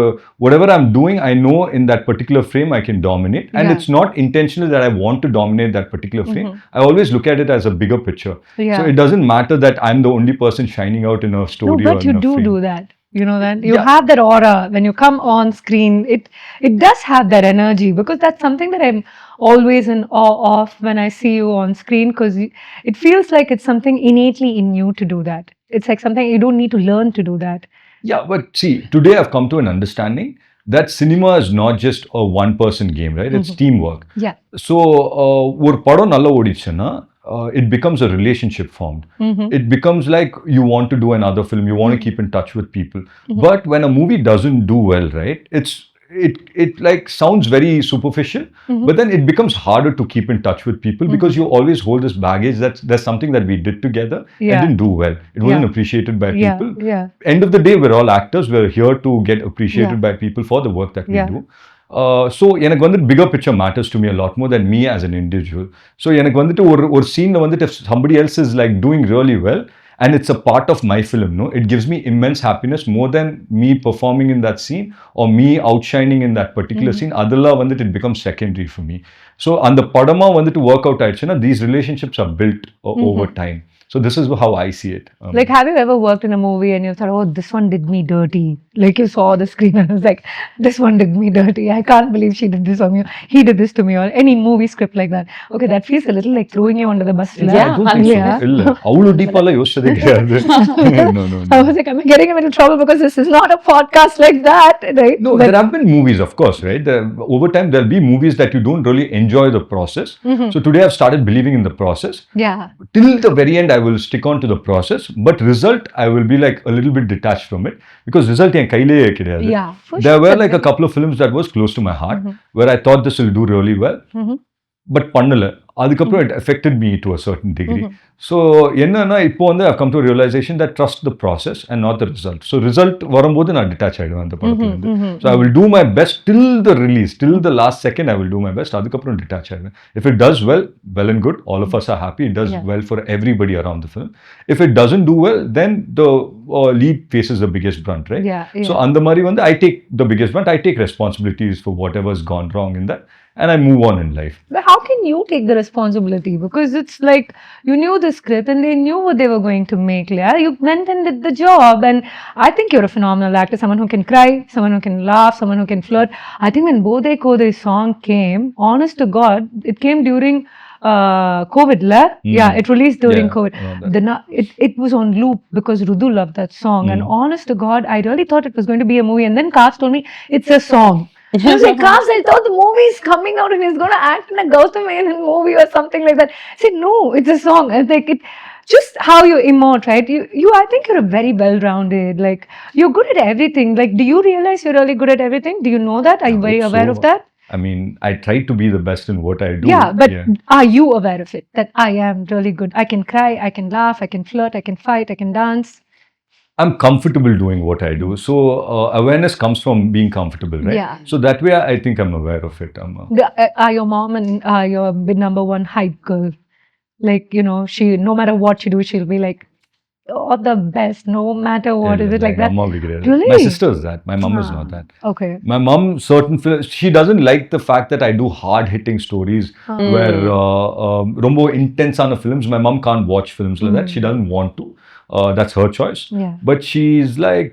whatever I'm doing, I know in that particular frame I can dominate. And it's not intentional that I want to dominate that particular frame. I always look at it as a bigger picture. So it doesn't matter that I'm the only person shining out in a story No, or but in you a frame. do that. You know that? You have that aura. When you come on screen, it does have that energy because that's something that I'm always in awe of when I see you on screen because it feels like it's something innately in you to do that. It's like something you don't need to learn to do that. Yeah, but see, today I've come to an understanding that cinema is not just a one-person game, right? It's teamwork. Yeah. So, ஒரு படம் நல்லா ஓடிச்சுன்னா it becomes a relationship formed. It becomes like you want to do another film, you want to keep in touch with people. But when a movie doesn't do well, right, it like sounds very superficial, but then it becomes harder to keep in touch with people because you always hold this baggage that there's something that we did together and didn't do well. It wasn't appreciated by people. End of the day, we're all actors. We're here to get appreciated by people for the work that we do. So எனக்கு வந்துட்டு bigger picture matters to me a lot more than me as an individual. So எனக்கு வந்துட்டு ஒரு scene வந்துட்டு if somebody else is like doing really well and it's a part of my film, no, it gives me immense happiness more than me performing in that scene or me outshining in that particular scene. Adalla வந்துட்டு it becomes secondary for me. So அந்த படமா வந்துட்டு work out ஆயிடுச்சுன்னா these relationships are built over time. So this is how I see it. Like, have you ever worked in a movie and you thought, oh, this one did me dirty? Like, you saw the screen and it was like, this one did me dirty. I can't believe she did this on me. He did this to me. Or any movie script like that. Okay, that feels a little like throwing you under the bus. I don't think so. இல்ல அவ்வளவு டீப்பால யோசிச்சதே கிடையாது. No. I was like, I'm getting him into trouble because this is not a podcast like that, right? No, there have been movies, of course, right? Over time, there'll be movies that you don't really enjoy the process. So today I've started believing in the process. Yeah. Till the very end, I will stick on to the process. But result, I will be like a little bit detached from it. Because result, என் கையிலேயே கிடையாது. Yeah, for There sure. were like a couple of films that was close to my heart, where I thought this will do really well. But பண்ணல. அதுக்கப்புறம் it affected me to a certain degree. So என்னன்னா இப்போ வந்து I've come to a realization that trust the process and not the result. So result வரும்போது நான் detach ஆயிடுவேன் அந்த படத்துல இருந்து. So I will do my best till the release, till the last second I will do my best. அதுக்கப்புறம் detach ஆயிடுவேன். If it does well, well and good. All of us are happy. It does well for everybody around the film. If it doesn't do well, then the lead faces the biggest brunt, right? So அந்த மாதிரி வந்து I take the biggest brunt. I take responsibilities for whatever's gone wrong in that. And I move on in life. But how can you take the responsibility? Because it's like you knew the script and they knew what they were going to make. Yeah? You went and did the job. And I think you're a phenomenal actor. Someone who can cry, someone who can laugh, someone who can flirt. I think when Bodhe Kodai's song came, honest to God, it came during COVID, la? Yeah, it released during COVID. It was on loop because Rudu loved that song. And honest to God, I really thought it was going to be a movie. And then Kaz told me, it's a song. I was like, Kaz, I thought the movie is coming out and he's going to act in a Gautam Menon movie or something like that. I said, no, it's a song. I think it just how you emote, right? You I think you're a very well-rounded, like, you're good at everything. Like, do you realize you're really good at everything? Do you know that? Are you very aware of that? I mean, I try to be the best in what I do. Yeah, but are you aware of it? That I am really good. I can cry, I can laugh, I can flirt, I can fight, I can dance. I'm comfortable doing what I do. So awareness comes from being comfortable, right? Yeah. So that way I think I'm aware of it. Are your mom and your number one hype girl? Like, you know, she, no matter what she do, she'll be like, oh, the best, no matter what. Is it like that? Really? My sister is that. My mom is not that. Okay. My mom, she doesn't like the fact that I do hard-hitting stories where rombo intense on the films. My mom can't watch films like that. She doesn't want to. That's her choice. Yeah. But she's like,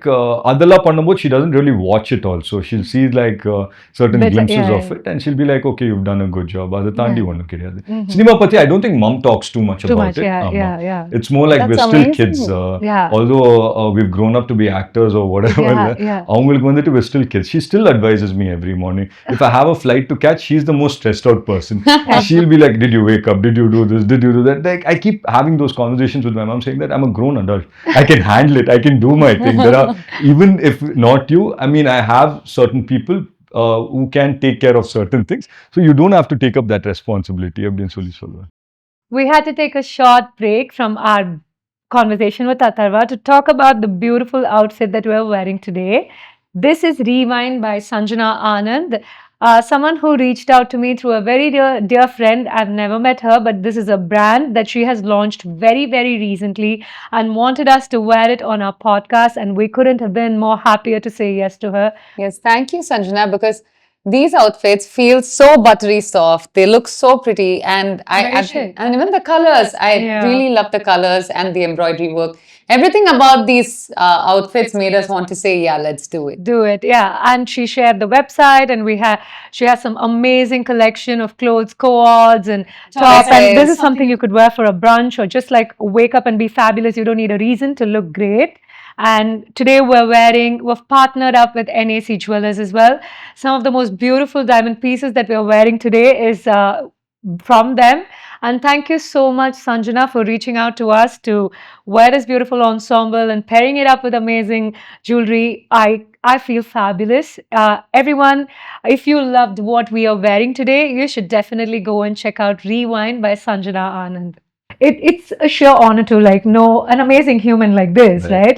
Adala Pannambod, she doesn't really watch it also. She'll see like certain glimpses of it and she'll be like, okay, you've done a good job. Cinema Pati, I don't think mom talks too much about it. Yeah. It's more like we're still kids. Although we've grown up to be actors or whatever. We're still kids. She still advises me every morning. If I have a flight to catch, she's the most stressed out person. She'll be like, did you wake up? Did you do this? Did you do that? Like, I keep having those conversations with my mom saying that I'm a grown adult. I can handle it. I can do my thing. There are, even if not you, I mean, I have certain people who can take care of certain things. So you don't have to take up that responsibility. We had to take a short break from our conversation with Atharvaa to talk about the beautiful outfit that we're wearing today. This is Rewind by Sanjana Anand. Someone who reached out to me through a very dear friend. I've never met her, but this is a brand that she has launched very, very recently and wanted us to wear it on our podcast, and we couldn't have been more happier to say yes to her. Yes, thank you, Sanjana, because these outfits feel so buttery soft. They look so pretty, and and even the colors. I really love the colors and the embroidery work. Everything about these outfits made us want to say, yeah, let's do it. Do it, yeah. And she shared the website, and she has some amazing collection of clothes, co-ords and top. And this is something you could wear for a brunch or just like wake up and be fabulous. You don't need a reason to look great. And today we've partnered up with NAC Jewelers as well. Some of the most beautiful diamond pieces that we're wearing today is from them. And thank you so much, Sanjana, for reaching out to us to wear this beautiful ensemble and pairing it up with amazing jewelry. I feel fabulous. Everyone, if you loved what we are wearing today, you should definitely go and check out Rewind by Sanjana Anand. It's a sheer honor to know an amazing human like this, right?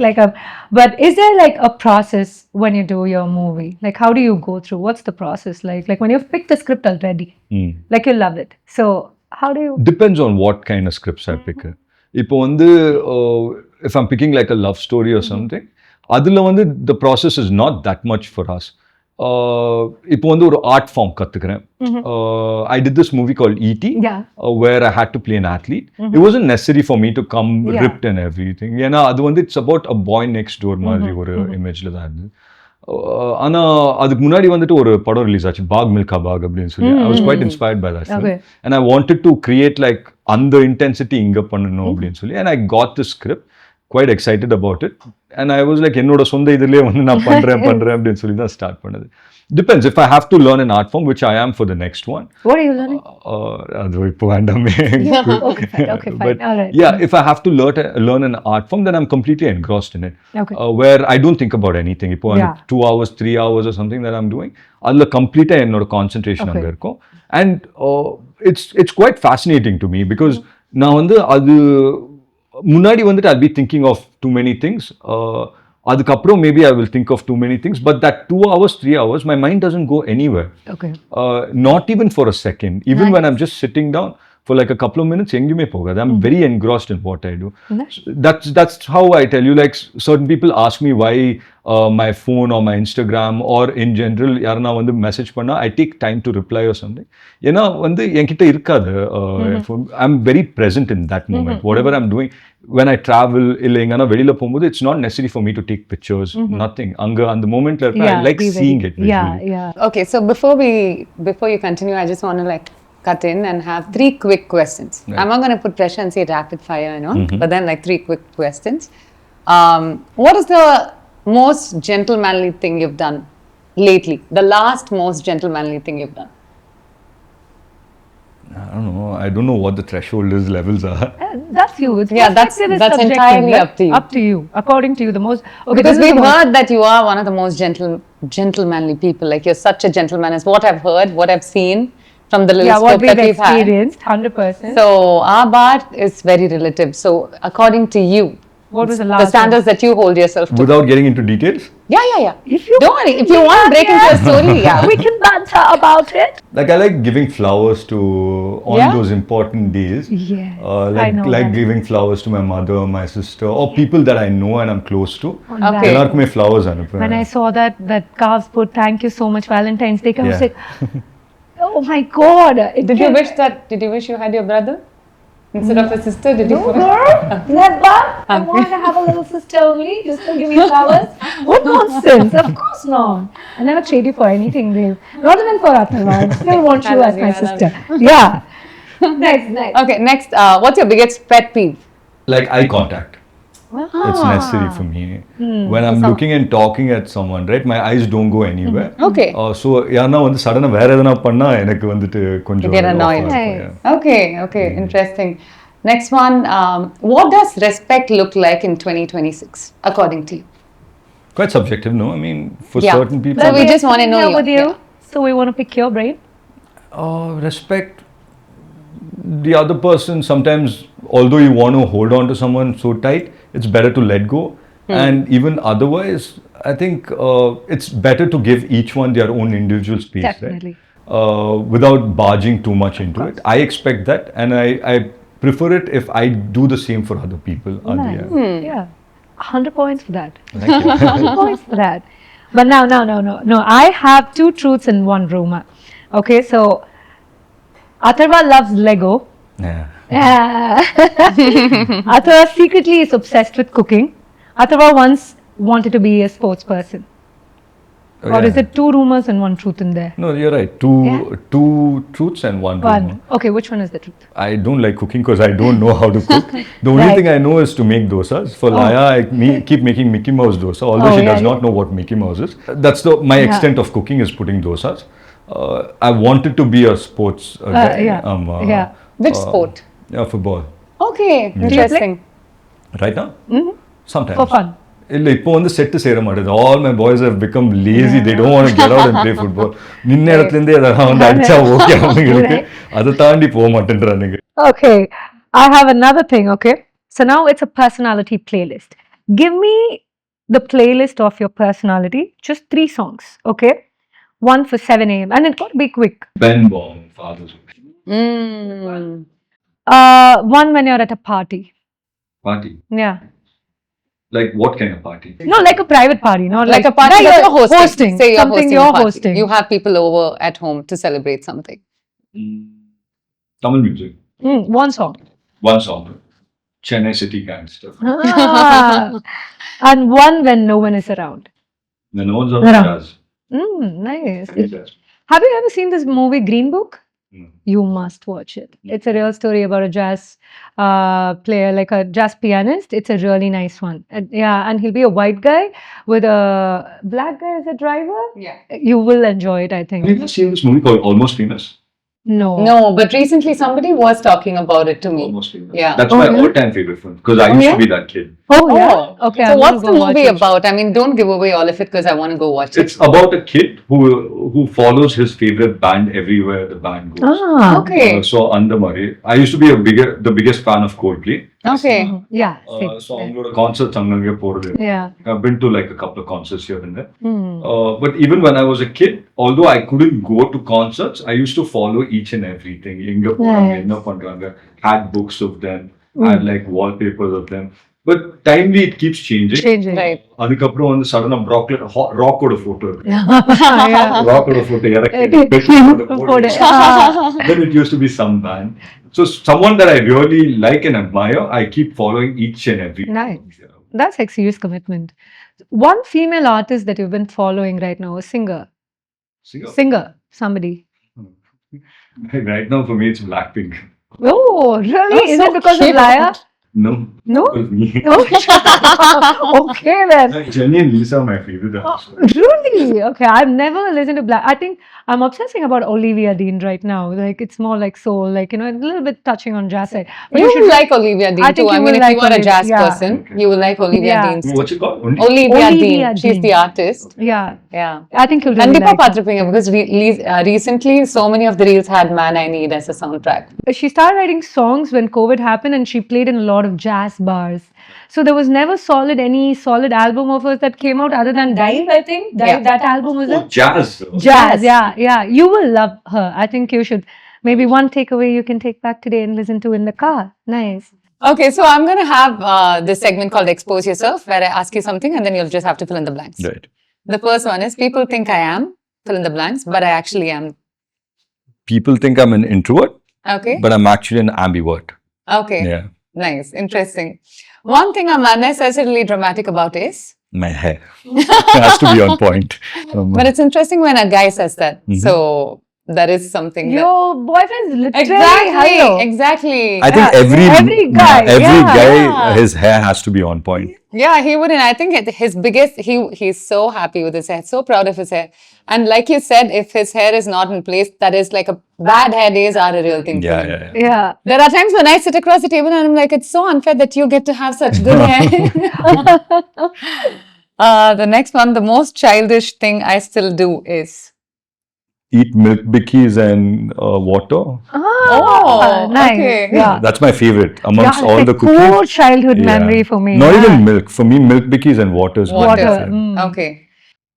But is there a process when you do your movie? How do you go through? What's the process like? When you've picked the script already, you love it. So how do you? Depends on what kind of scripts I pick. If I'm picking a love story or something, the process is not that much for us. இப்போ ஒரு art form கத்துக்கிறேன். I did this movie called E.T. Where I had to play an athlete. It wasn't necessary for me to come ripped and everything. ஏன்னா it's about a boy next door மாதிரி ஒரு இமேஜ்ல தான் இருந்தது. ஆனா அதுக்கு முன்னாடி ஒரு படம் ரிலீஸ் ஆச்சு, பாக் மில்கா பாக் அப்படின்னு சொல்லி. I was quite inspired by that film. And I wanted to create அந்த intensity இங்க பண்ணணும் அப்படின்னு சொல்லி. And I got the script. Quite excited about it, and I was என்னோட சொந்த இதுலயே நான் பண்றேன் அப்படின்னு சொல்லி தான் ஸ்டார்ட் பண்ணது. Depends if I have to learn an art form, which I am for the next one. What are you learning? அது இப்போ வேண்டாமே. Okay, fine. But all right. Yeah, if I have to learn an art form, then I'm completely engrossed in it. Okay. Where I don't think about anything. இப்போ 2 hours, 3 hours or something that I'm doing, அதுல கம்ப்ளீட்டா என்னோட concentration அங்க இருக்கும். And it's quite fascinating to me because நான் அது முன்னாடி I'll be thinking of too many things. அதுக்கப்புறம் maybe I will think of too many things, but that 2 hours, 3 hours, my mind doesn't go anywhere. Okay. Not even for a second. Even when I'm just sitting down for a couple of minutes, எங்கேயுமே போகாது. I'm very engrossed in what I do. That's how I tell you, certain people ask me why my phone or my Instagram or in general யாரனா message பண்ணா I take time to reply or something. ஏன்னா என்கிட்ட இருக்காது. I'm very present in that moment. Whatever I'm doing, when I travel இல்ல எங்கனா வெளியில போகும்போது, it's not necessary for me to take pictures. Nothing. அங்க அந்த momentல I like seeing it visually. Okay, so before you continue, I just want to cut in and have 3 quick questions. Right. I'm not going to put pressure and say rapid fire, but then 3 quick questions. What is the most gentlemanly thing you've done lately? The last most gentlemanly thing you've done? I don't know what the threshold is, levels are. That's you. That's entirely up to you. According to you, the most. Okay, because we've heard that you are one of the most gentlemanly people. You're such a gentleman, is what I've heard, what I've seen from the little scope that we've experienced, 100%. So our bar is very relative. So according to you, what was the last? The standards that you hold yourself to. Without getting into details? Yeah. Don't worry. If you want to break into a story, we can banter about it. I like giving flowers to on those important days. Yeah. I know giving flowers to my mother, my sister, or people that I know and I'm close to. Okay. Ellarkume flowers anupu. When I saw that calves put "Thank you so much, Valentine's Day," I was like, oh my God! Did you wish you had your brother instead of a sister? Did you? Never. I want to have a little sister only, just to give me flowers. What nonsense! Of course not. I never trade you for anything, Dave. Not even for Atharvaa. I still want you as my sister. Yeah. Next. Okay, next. What's your biggest pet peeve? Eye contact. It's necessary for me. When I'm looking and talking at someone, right, my eyes don't go anywhere. Okay. So யாரனா சடனா வேற எதனா பண்ணா எனக்கு கொஞ்சம் get annoyed. Okay, interesting. Next one, what does respect look like in 2026 according to you? Quite subjective, no? I mean, for certain people. So we just want to know you. So we want to pick your brain. Respect the other person. Sometimes, although you want to hold on to someone so tight, it's better to let go. And even otherwise, I think it's better to give each one their own individual space. Definitely. Right? Without barging too much into it. I expect that, and I prefer it if I do the same for other people. Yeah. 100 points for that. Thank you. 100 points for that. But no. I have 2 truths in one rumor. Okay, so Atharvaa loves Lego. Atharvaa secretly is obsessed with cooking. Atharvaa once wanted to be a sports person. Or is it 2 rumors and 1 truth in there? No, you're right. Two truths and one rumor. Okay, which one is the truth? I don't like cooking because I don't know how to cook. The only thing I know is to make dosas. For Laya, I keep making Mickey Mouse dosa, although she does not know what Mickey Mouse is. That's my extent of cooking is putting dosas. I wanted to be a sports guy. Which sport? Football. Okay, interesting. Right now? Sometimes. For fun. இல்லை இப்போ வந்து set சேர மாட்டேது. All my boys have become lazy. They don't want to get out and play football. நின்ன இடத்துல இருந்தே அதெல்லாம் வந்து அடிச்சா ஓகே அவங்களுக்கு. அதை தாண்டி போக மாட்டேன்றானுங்க. Okay, I have another thing, okay? So now it's a personality playlist. Give me the playlist of your personality, just 3 songs, okay? One for 7 a.m. and it got to be quick. Ben Bong, Father's One when you're at a party. Party? Yeah. Like what kind of party? No, like a private party, not Like a party that you're hosting. Say you're something hosting you're a party. hosting. You have people over at home to celebrate something. Tamil music. One song. One song. Chennai City Gangster. And one when no one is around. The no one's on jazz. Nice. Have you ever seen this movie Green Book? No. You must watch it. It's a real story about a jazz player, like a jazz pianist. It's a really nice one. And he'll be a white guy with a black guy as a driver. Yeah. You will enjoy it, I think. Have you ever seen this movie called Almost Famous? No. No, but recently somebody was talking about it to me. Almost Famous. Yeah. That's my all-time favorite film because I used to be that kid. Oh, yeah? Oh, Okay. So I'm what's gonna the go watch movie it. about? I mean, don't give away all of it because I want to go watch it. It's about a kid who follows his favorite band everywhere the band goes. Okay. So Andamari, I used to be the biggest fan of Coldplay. Okay. Yeah. So அவங்களோட concerts அங்கங்க போறது. Yeah. I've been to like a couple of concerts here and there. But even when I was a kid, although I couldn't go to concerts, I used to follow each and everything. எங்க போறாங்க, என்ன பண்றாங்க, had books of them, had like wallpapers of them. But timely it keeps changing. Right. அதுக்கப்புறம் வந்து சடனா ராக்கோட photo இருக்கு. Yeah. ராக்கோட photo இறக்கி then it used to be some band. So someone that I really like and admire, I keep following each and every. Nice. That's like serious commitment. One female artist that you've been following right now, a singer. Singer, somebody. Right now for me it's Blackpink. Oh, really? Oh, Is so it because cute. of Laya? No. No? Because me. Okay then. Jenny and Lisa are my favorite artists. Really? Okay, I've never listened to Black. I think I'm obsessing about Olivia Dean right now. Like it's more like soul, like a little bit touching on jazz side. But You will like Olivia Dean I think too. I you mean, will if like you are a Olivia, jazz yeah. person, you will like Olivia Yeah. Dean's. What's it called? Olivia Dean. Dean. She's the artist. Yeah, Yeah. I think you'll really Kandipa like her. Patrapinga because recently so many of the reels had Man I Need as a soundtrack. She started writing songs when COVID happened and she played in a lot of jazz bars. So there was never any solid album of hers that came out other than Dive, I think. Dive, Yeah. that album was Oh, jazz. Jazz, yeah. You will love her. I think you should. Maybe one takeaway you can take back today and listen to in the car. Nice. Okay, so I'm going to have this segment called Expose Yourself where I ask you something and then you'll just have to fill in the blanks. Right. The first one is people think I am, fill in the blanks, but I actually am. People think I'm an introvert, Okay. but I'm actually an ambivert. Okay. Yeah. Nice. Interesting. One thing I'm unnecessarily dramatic about is, My hair has to be on point. but it's interesting when a guy says that. So that is something. Your boyfriend's literally Exactly. hello. Exactly. I think every guy, yeah. his hair has to be on point. Yeah, he wouldn't. I think his biggest, he's so happy with his hair, so proud of his hair. And like you said, if his hair is not in place, that is like a bad hair days are a real thing. for him. Yeah. There are times when I sit across the table and I'm like, it's so unfair that you get to have such good hair. The next one, the most childish thing I still do is. Eat milk bikkies and water. Oh, nice. okay. Yeah. That's my favorite amongst Yeah, all it's the a cookies. core childhood Yeah. memory for me. Not yeah. even milk. For me, milk bikkies and water is my Water. favorite. Okay.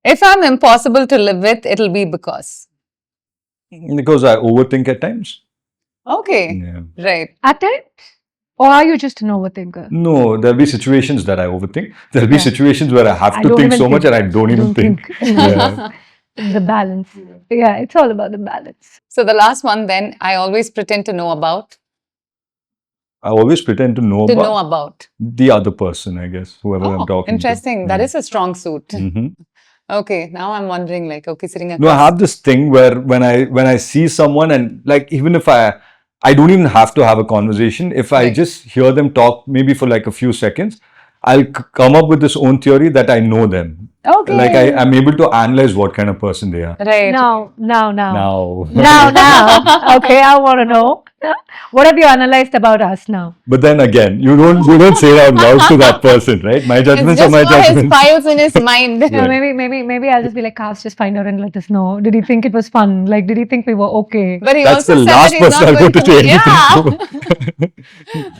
If I'm impossible to live with, it'll be because. Because I overthink at times. Okay. Yeah. Right. At times? Or are you just an overthinker? No, there'll be situations that I overthink. There'll be situations where I have I to don't think even so much think. and I don't even think. Yeah. The balance. Yeah, it's all about the balance. So the last one then, I always pretend to know about. I always pretend to know about the other person, I guess, whoever I'm talking interesting. to. That is a strong suit. Mhm. Okay, now I'm wondering like, okay, sitting across. No, I have this thing where when I see someone and like even if I don't even have to have a conversation, if I Right. just hear them talk maybe for like a few seconds, I'll come up with this own theory that I know them. Okay. Like I'm able to analyze what kind of person they are. Right. Now. Now. Okay, I want to know. What have you analyzed about us now? But then again, you don't say it out loud to that person, right? My It's judgments are just my for his judgments. files in his mind. No, maybe I'll just be like, Kaz, just find out and let us know. Did he think it was fun? Like, did he think we were okay? But he That's also the said last that he's person not I'll go going to to say be. anything to.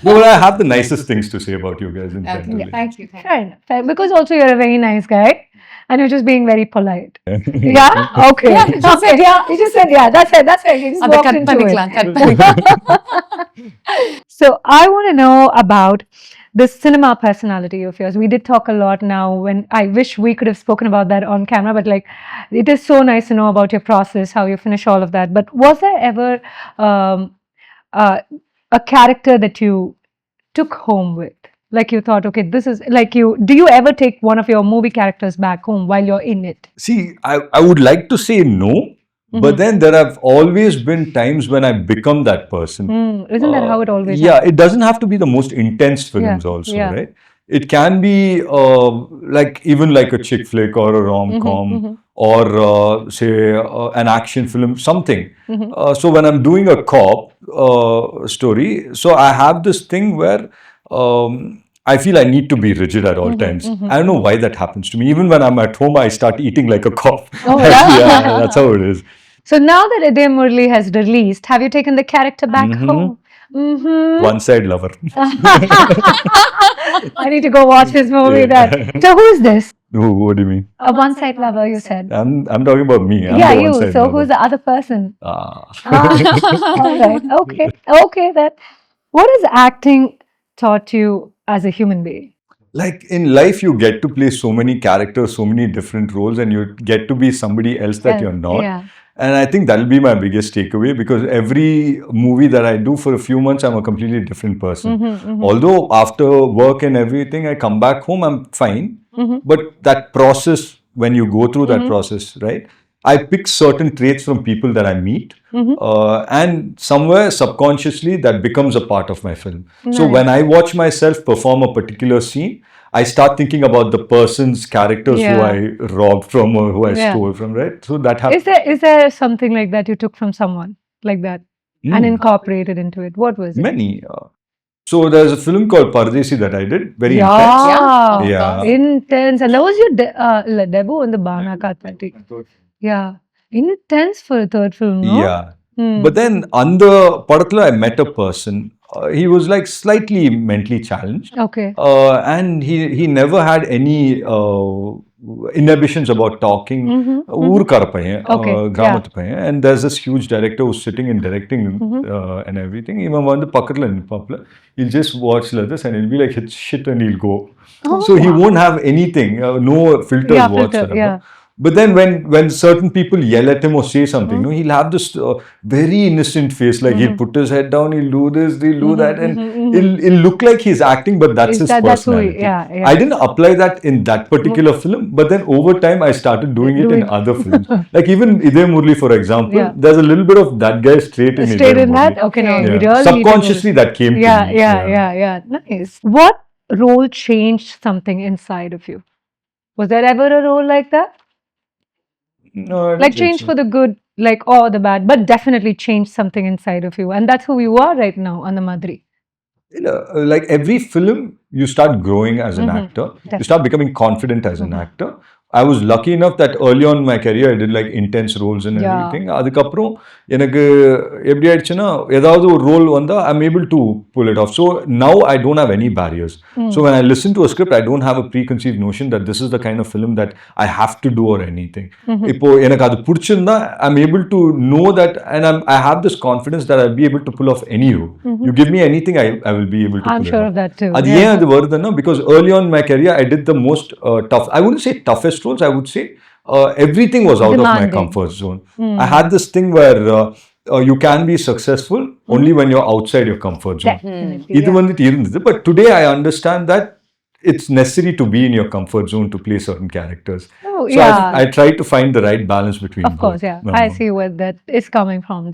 No, but I have the nicest things to say about you guys in general. Thank you. Fair enough. Because also you're a very nice guy. And you're just being very polite. Yeah? Okay. Yeah, he just said, yeah. He just said, yeah, that's it. He just Adha walked cut into it. panikalam, cut panikalam. So I want to know about the cinema personality of yours. We did talk a lot now when I wish we could have spoken about that on camera, but like it is so nice to know about your process, how you finish all of that. But was there ever uh, a character that you took home with? Like you thought, okay, this is like do you ever take one of your movie characters back home while you're in it? See, I would like to say no, but then there have always been times when I become that person. Isn't that how it always Yeah, happens? it doesn't have to be the most intense films also, right? It can be like even like a chick flick or a rom-com or say an action film, something. So when I'm doing a cop story, so I have this thing where I feel I need to be rigid at all times. I don't know why that happens to me. Even when I'm at home, I start eating like a cop. Oh, yeah? Yeah, that's how it is. So now that Atharvaa Murali has released, have you taken the character back home? One side lover. I need to go watch his movie then. So who is this? What do you mean? A one-side lover, you said. I'm talking about me. I'm Yeah, the you. one-side So lover. who's the other person? Ah. All right. Okay then. What has acting taught you as a human being? Like in life, you get to play so many characters, so many different roles, and you get to be somebody else that you're not. Yeah. And I think that'll be my biggest takeaway, because every movie that I do for a few months, I'm a completely different person. Although after work and everything, I come back home, I'm fine. But that process, when you go through that process, right? I pick certain traits from people that I meet, and somewhere subconsciously that becomes a part of my film. So when I watch myself perform a particular scene, I start thinking about the person's characters who I robbed from or who I stole from, right? So that happens. Is there something like that you took from someone like that and incorporated into it? What was it? Many. So there's a film called Pardesi that I did, very intense. Yeah, Yeah. intense. And that was your debut in the Bana Katati. Yeah, intense for a third film, no? Yeah. But then on the Padatla, I met a person. He was like slightly mentally challenged. Okay. And he never had any inhibitions about talking. Oorkar payan, Gramat payan. And there's this huge director who's sitting and directing and everything. Even when the pakatla in papla, he'll just watch like this and he'll be like, it's shit, and he'll go. So he won't have anything, no filters whatsoever. Yeah. But then when certain people yell at him or say something, no, he'll have this very innocent face, like he'll put his head down, he'll do this, he'll do that, and he'll look like he's acting, but that's his personality. I didn't apply that in that particular film, but then over time I started doing it in other films. Like even Atharvaa Murali, for example, there's a little bit of that guy straight in Straight in that? Okay, no, we really subconsciously that came to me. Yeah. Nice. What role changed something inside of you? Was there ever a role like that? No, Like change for the good, like or the bad, but definitely change something inside of you, and that's who you are right now on the Madri. Like every film, you start growing as an actor. You start becoming confident as an actor. I was lucky enough that early on in my career, I did like intense roles and everything. அதுக்கப்புறம் எனக்கு எப்படி ஆயிடுச்சுன்னா ஏதாவது ஒரு role வந்தா I'm able to pull it off. So now I don't have any barriers. So when I listen to a script, I don't have a preconceived notion that this is the kind of film that I have to do or anything. இப்போ எனக்கு அது பிடிச்சிருந்தா I'm able to know that, and I have this confidence that I'll be able to pull off any role. You give me anything, I will be able to I'm pull sure it off. of that too. அது ஏன் அது வருதுன்னா, because early on in my career, I did the most tough, I wouldn't say toughest roles, I would say everything was out of my comfort zone. I had this thing where you can be successful only when you're outside your comfort zone. But today I understand that it's necessary to be in your comfort zone to play certain characters. Oh, So yeah. I try to find the right balance between Of course, both. yeah. I see where that is coming from.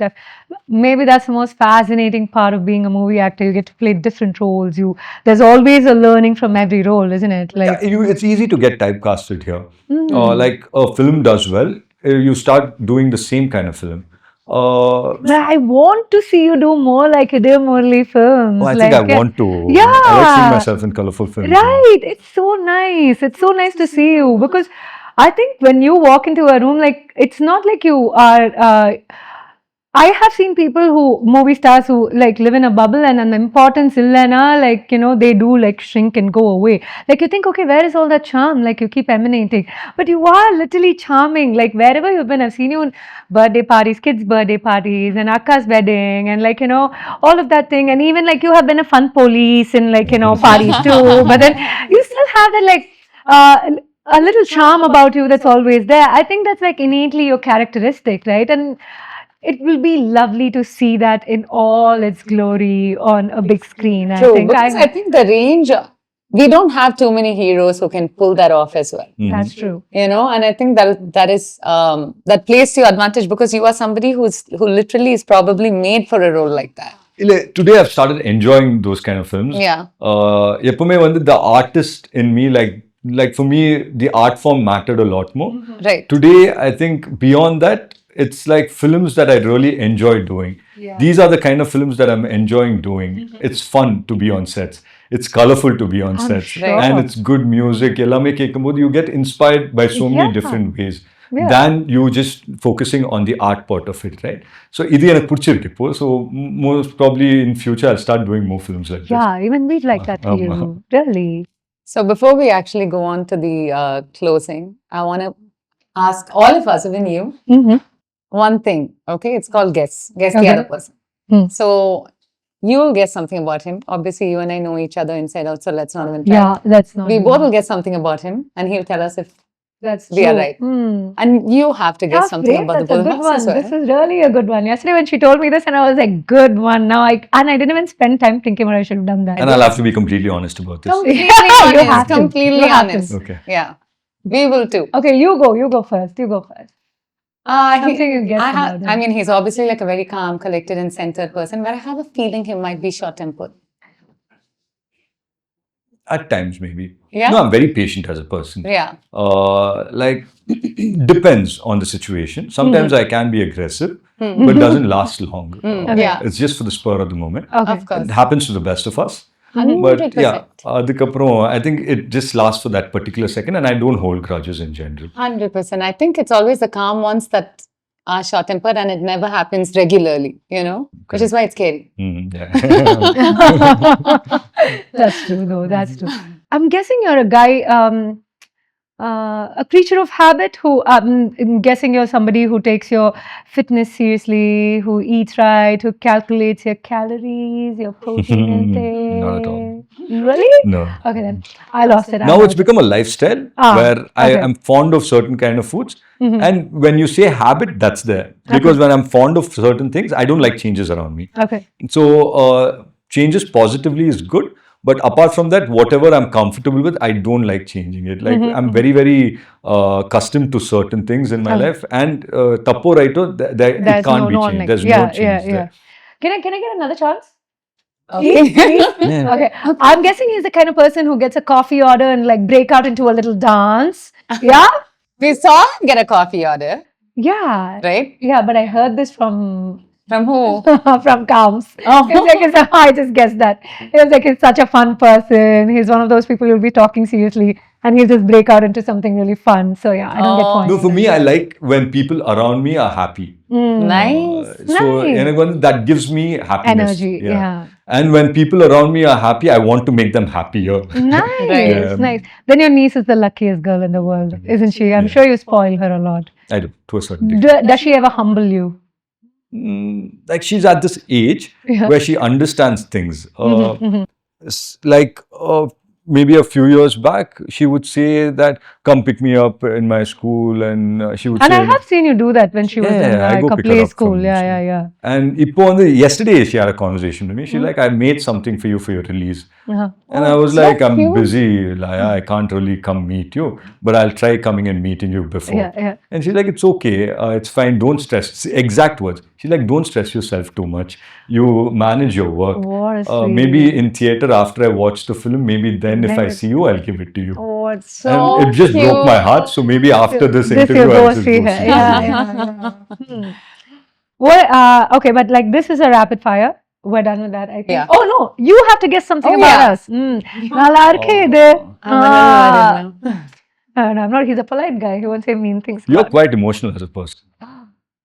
Maybe that's the most fascinating part of being a movie actor. You get to play different roles. There's always a learning from every role, isn't it? Like, It's easy to get typecasted here. Hmm. Like a film does well, you start doing the same kind of film. but I want to see you do more like Atharvaa Murali films. I think I want to. I like seeing myself in colorful films. Right. It's so nice. It's so nice to see you because I think when you walk into a room, like, it's not like you are. I have seen movie stars who like live in a bubble and an importance illana, like, they do like shrink and go away. Like, you think, okay, where is all that charm? Like, you keep emanating. But you are literally charming. Like, wherever you've been, I've seen you in birthday parties, kids' birthday parties, and Akka's wedding, and like, all of that thing. And even like you have been a fun police in like, parties too. But then you still have that like, a little charm about you that's always there. I think that's like innately your characteristic, right? And it will be lovely to see that in all its glory on a big screen. True, because I think the range, we don't have too many heroes who can pull that off as well. That's true. And I think that plays to your advantage because you are somebody who literally is probably made for a role like that. Today I've started enjoying those kind of films. Yeah. The artist in me, like for me, the art form mattered a lot more. Right. Today, I think beyond that, it's like films that I really enjoy doing. Yeah. These are the kind of films that I'm enjoying doing. It's fun to be on sets. It's colorful to be on sets. Sure. And it's good music. You get inspired by so many different ways than you just focusing on the art part of it, right? So, so most probably in future, I'll start doing more films like this. Yeah, even we'd like that for you. Really. So before we actually go on to the closing, I want to ask all of us, even you, one thing. Okay, it's called guess. Guess the other person. So you will guess something about him. Obviously, you and I know each other inside out, so let's not even try. Yeah, that's not. We both will guess something about him, and he'll tell us if we are right. Hmm. And you have to guess something about the both of us as well. This is really a good one. Yesterday when she told me this, and I was like, good one. Now I didn't even spend time thinking what I should have done that. And I'll have to be completely honest about this. Completely You have honest. to. Completely You have to. honest. Okay. Yeah. We will too. Okay, you go first. You go first. Something you guess about him. I mean, he's obviously like a very calm, collected and centered person, but I have a feeling he might be short-tempered. At times, maybe. Yeah? No, I'm very patient as a person. Yeah. Depends on the situation. Sometimes I can be aggressive, but doesn't last long. Yeah. It's just for the spur of the moment. Okay. Of course. It happens to the best of us. 100%. But yeah, I think it just lasts for that particular second, and I don't hold grudges in general. 100%. I think it's always the calm ones that are short-tempered, and it never happens regularly, which is why it's scary. Yeah. That's true, though. That's true. I'm guessing you're a guy, a creature of habit who, I'm guessing you're somebody who takes your fitness seriously, who eats right, who calculates your calories, your protein intake. Not at all. Really? No. Okay, then. I lost it. Now it's become a lifestyle where I am fond of certain kind of foods. And when you say habit, that's there. Because when I'm fond of certain things, I don't like changes around me. Okay. So changes positively is good. But apart from that, whatever I'm comfortable with, I don't like changing it. Like I'm very, very accustomed to certain things in my life. And tappo raito, it can't be changed. There's no change there. Can I get another chance? Okay. Please? Okay. I'm guessing he's the kind of person who gets a coffee order and like break out into a little dance. Yeah? We saw him get a coffee order, Yeah. right? Yeah, but I heard this from who? from Kams. I just guessed that. He was like, he's such a fun person. He's one of those people you'll be talking seriously and he'll just break out into something really fun. So yeah, I don't get points. No, for me, I like when people around me are happy. Nice. So that gives me happiness. Energy, yeah. And when people around me are happy, I want to make them happier. Nice, nice. Then your niece is the luckiest girl in the world, isn't she? I'm sure you spoil her a lot. I do, to a certain degree. Does she ever humble you? Like she's at this age where she understands things. maybe a few years back, she would say that, come pick me up in my school, and she would And say... I have seen you do that when she was in I go a pick her play up school. from Yeah. And yesterday she had a conversation with me. She's like, I made something for you for your release. And I was so like, I'm cute. busy, Laya, I can't really come meet you, but I'll try coming and meeting you before. Yeah. And she's like, it's okay, it's fine, don't stress. Exact words. She's like, don't stress yourself too much. You manage your work. What a sweet. Maybe in theatre, after I watch the film, maybe then if I see you, I'll give it to you. Oh, it's so And it just cute. broke my heart. So maybe after this interview, you'll I'll go just see go her. see Yeah. Well, okay, but like this is a rapid fire. We're done with that, I think. Yeah. Oh no, you have to guess something about yeah. us. Nalla irukku idu. I'm a little worried now. No, I'm not. He's a polite guy. He won't say mean things. You're quite emotional as a person.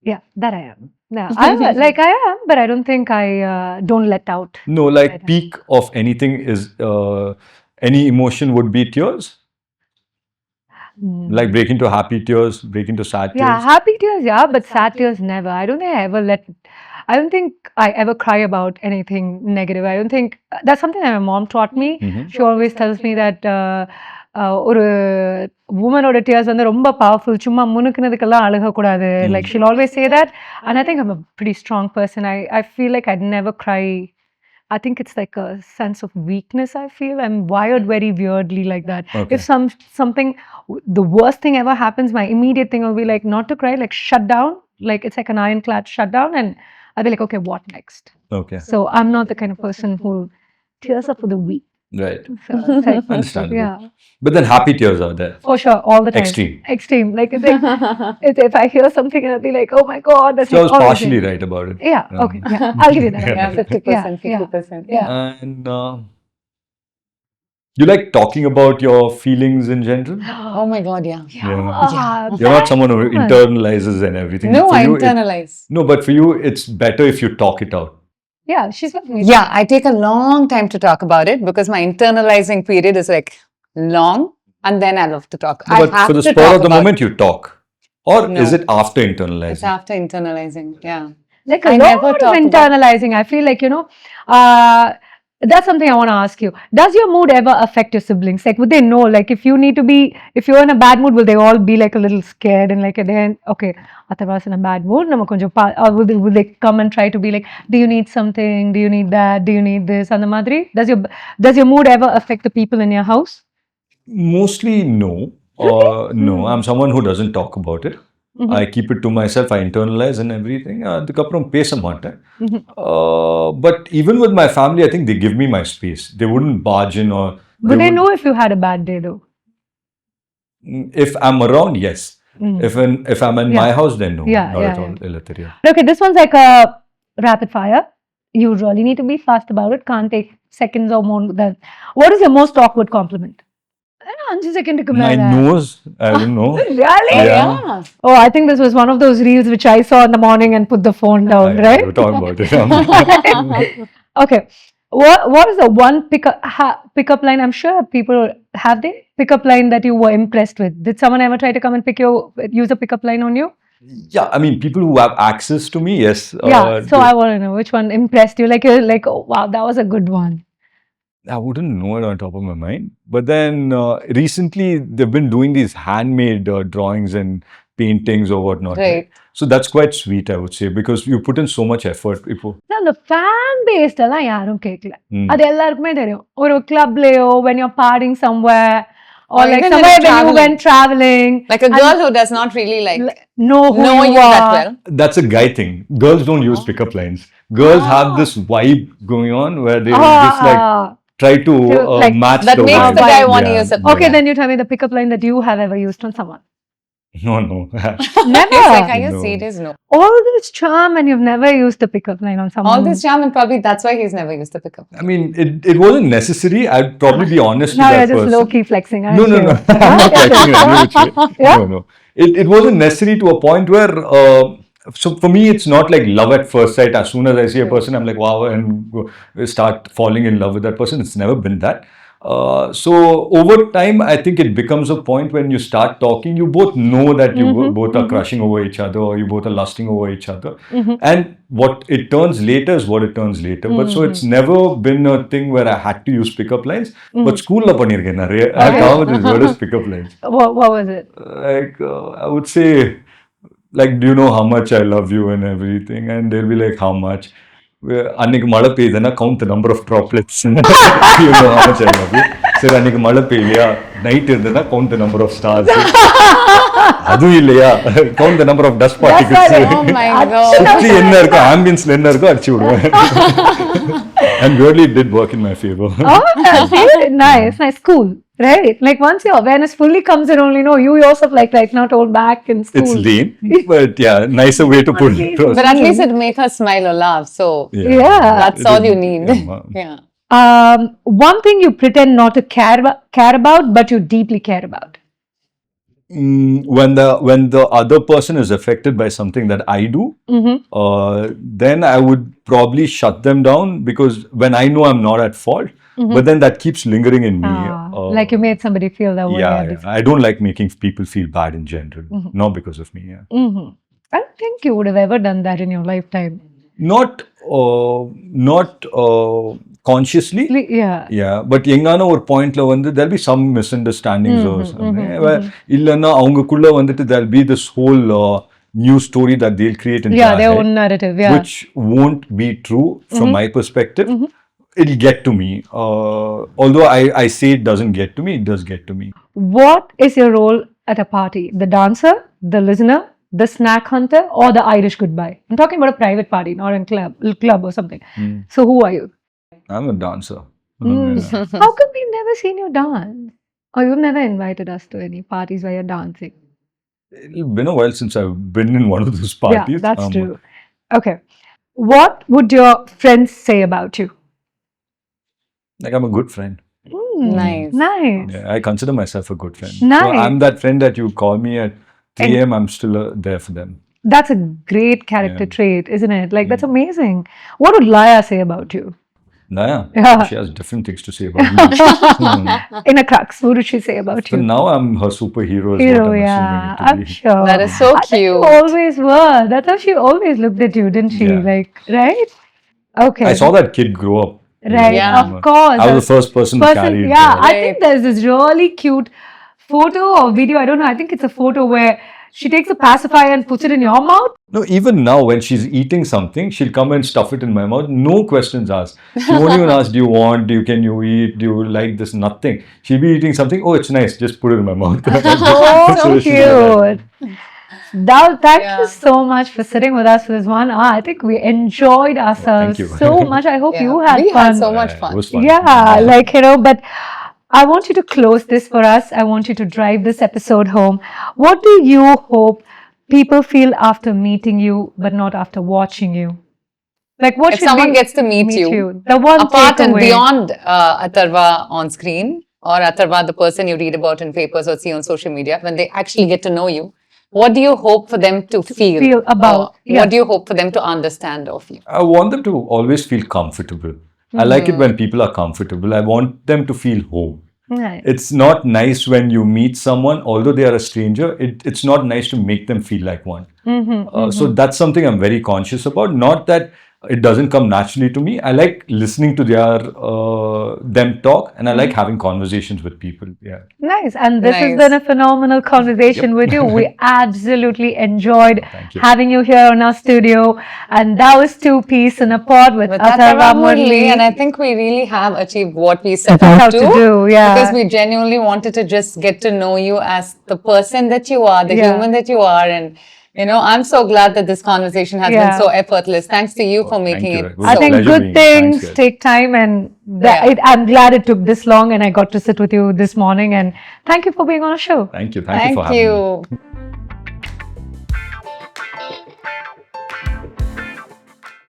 Yeah, that I am. No, I'm like I am, but I don't think I don't let out. No, like peak of anything is any emotion would be tears. Like break into happy tears, break into sad tears. Yeah, happy tears, yeah, but sad tears never. I don't think I don't think I ever cry about anything negative. I don't think that's something that my mom taught me. She always tells me that ஒரு womanோட tears வந்து ரொம்ப powerful. சும்மா முணுக்குனதுக்கெல்லாம் அழுக கூடாது. Like she'll always say that, and I think I'm a pretty strong person. I feel like I'd never cry. I think it's like a sense of weakness. I feel I'm wired very weirdly like that. Okay. If something, the worst thing ever happens, my immediate thing will be like not to cry, like shut down. Like it's like an ironclad shutdown, and I'll be like, okay, what next? Okay. So I'm not the kind of person who tears up for the weak. Right. So it's like, Understandable. yeah, But then happy tears are there. for sure, all the time. Extreme. Like it's like if I hear something and I'll be like, oh my god, that's So I was always partially it. right about it. Yeah. Okay. Yeah. I'll give you that. Yeah, 50%, 50%. Yeah. And you like talking about your feelings in general? Oh my god, yeah. You're not someone who internalizes and everything. No, For I you, internalize. No, but for you, it's better if you talk it out. Yeah, she's with me. Yeah, I take a long time to talk about it because my internalizing period is like long, and then I love to talk. No, I but have for the to spur talk of the about moment, you talk. Or No. is it after it. internalizing? It's after internalizing. Yeah. Like I a never lot of talk about- internalizing. I feel like, that's something I want to ask you. Does your mood ever affect your siblings? Like, would they know? Like, if you're in a bad mood, will they all be like a little scared and like at the end, okay, Atharvaa's in a bad mood, or will they come and try to be like, do you need something? Do you need that? Do you need this? And the madri? Does your mood ever affect the people in your house? Mostly no. No, I'm someone who doesn't talk about it. I keep it to myself. I internalize and everything. அதுக்கப்புறம் பேச மாட்டேன். But even with my family, I think they give me my space. They wouldn't barge in or... Would they know if you had a bad day though? If I'm around, yes. If I'm in my house, then no. Not at all. Elatheria. Okay, this one's like a rapid fire. You really need to be fast about it. Can't take seconds or more than... What is your most awkward compliment? 5 seconds My nose, I don't know. Really? Yeah. Oh, I think this was one of those reels which I saw in the morning and put the phone down, right? We're talking about it. Okay. What is the one pickup line? I'm sure people have the pickup line that you were impressed with. Did someone ever try to come and use a pickup line on you? Yeah, I mean, people who have access to me, yes. Yeah. So I want to know which one impressed you. Like you're like, oh wow, that was a good one. I wouldn't know it on top of my mind. But then recently they've been doing these handmade drawings and paintings or whatnot. Right. So that's quite sweet, I would say, because you put in so much effort. The fan based எல்லாம் யாரும் கேட்கல அது எல்லாருக்குமே தெரியும் ஒரு கிளப்லயோ when you're partying somewhere or like even somewhere when you traveling. went traveling Like a girl who does not really like know who know you you are. that well. That's a guy thing. Girls don't use pickup lines. Girls have this vibe going on where they just like try to like, match That the makes vibe. the guy want to use it. Okay, then you tell me the pickup line that you have ever used on someone. No. Never. It's like, are you No. serious? No. All this charm and you've never used the pickup line on someone. All this charm and probably that's why he's never used the pickup. I mean, it wasn't necessary. I'd probably be honest Now with you're that just person. low-key flexing, aren't No. you? I'm not flexing in any which way. Yeah? No. It wasn't necessary to a point where... so for me, it's not like love at first sight. As soon as I see a person, I'm like, wow, and start falling in love with that person. It's never been that. So over time, I think it becomes a point when you start talking, you both know that you both are crushing over each other, or you both are lusting over each other. And what it turns later is what it turns later. But so it's never been a thing where I had to use pickup lines. But school la pannirken nariya. I come with this word as pickup lines. What was it? Like I would say, like, do you know how much I love you and everything? And they'll be like, how much? Annikku mala peydana, count the number of droplets. You know how much I love you. Sir, annikku mala peyliya, night irundha, count the number of stars. Adu illaya, count the number of dust particles. Oh my God. Sutti enna irukku, ambience la enna irukku adichu viduven. And really it did work in my favor. Oh, nice. Cool. Right. Like once your awareness fully comes in, only know you yourself like right now told back in school. It's lean, but yeah, nicer way to put it. But at least it make her smile or laugh. So Yeah. that's all you need. Yeah. One thing you pretend not to care about, but you deeply care about. When the other person is affected by something that I do, then I would probably shut them down, because when I know I'm not at fault, but then that keeps lingering in me. Like you made somebody feel that way. Yeah. I don't like making people feel bad in general, not because of me. Yeah. I don't think you would have ever done that in your lifetime. Not consciously. Yeah, but எங்கான ஒரு பாயிண்ட்ல வந்து there'll be some misunderstandings or something. இல்லன்னா அவங்களுக்குள்ள வந்துட்டு there'll be this whole new story that they'll create in their their head, own narrative. which won't be true from my perspective. It'll get to me. Although I say it doesn't get to me, it does get to me. What is your role at a party? The dancer, the listener, the snack hunter, or the Irish goodbye? I'm talking about a private party, not in club or something. So who are you? I'm a dancer. How come we've never seen you dance? Or you've never invited us to any parties where you're dancing? It's been a while since I've been in one of those parties. Yeah, that's true. Okay. What would your friends say about you? Like, I'm a good friend. Nice. Yeah, I consider myself a good friend. Nice. So I'm that friend that you call me at 3 a.m. I'm still there for them. That's a great character trait, isn't it? Like, that's amazing. What would Laya say about you? Naya, Yeah. she has different things to say about me. In a crux, what would she say about So you? now I'm her superhero, is Hero, what I'm yeah, assuming it to I'm be. sure. That is so I think you cute. always were. That's how she always looked at you, didn't she? Yeah. Like, right? Okay. I saw that kid grow up. Right, Yeah. of course. I was the first person to carry it. Yeah, there. I think there's this really cute photo or video. I don't know. I think it's a photo where she takes a pacifier and puts it in your mouth. No, even now when she's eating something, she'll come and stuff it in my mouth. No questions asked. She won't even ask, do you want, can you eat, do you like this? Nothing. She'll be eating something. Oh, it's nice. Just put it in my mouth. Oh, so she'll do that. cute. Thank you so much for sitting with us for this 1 hour. I think we enjoyed ourselves you. so much. I hope you had we fun. had so much fun. It was fun. Yeah, like, but I want you to close this for us. I want you to drive this episode home. What do you hope people feel after meeting you, but not after watching you? Like, what If should someone we gets to meet you, the one apart and takeaway. beyond Atharvaa on screen, or Atharvaa, the person you read about in papers or see on social media, when they actually get to know you, what do you hope for them to feel about? What do you hope for them to understand of you? I want them to always feel comfortable. I like it when people are comfortable. I want them to feel home. Right. It's not nice when you meet someone, although they are a stranger, it's not nice to make them feel like one. So that's something I'm very conscious about. Not that it doesn't come naturally to me. I like listening to them talk, and I like having conversations with people. Yeah. Nice. And this has Nice. been a phenomenal conversation with you. We absolutely enjoyed Thank you. having you here in our studio. And that was Two-Piece in a Pod with Atharvaa Murali. And I think we really have achieved what we set out How to do, yeah. Because we genuinely wanted to just get to know you as the person that you are, the human that you are. And, I'm so glad that this conversation has been so effortless. Thanks to you for making you. it. It was I a think pleasure good being- things thanks, guys. take time, and I'm glad it took this long and I got to sit with you this morning. And thank you for being on a show. Thank you. Thank you for Thank having me. you.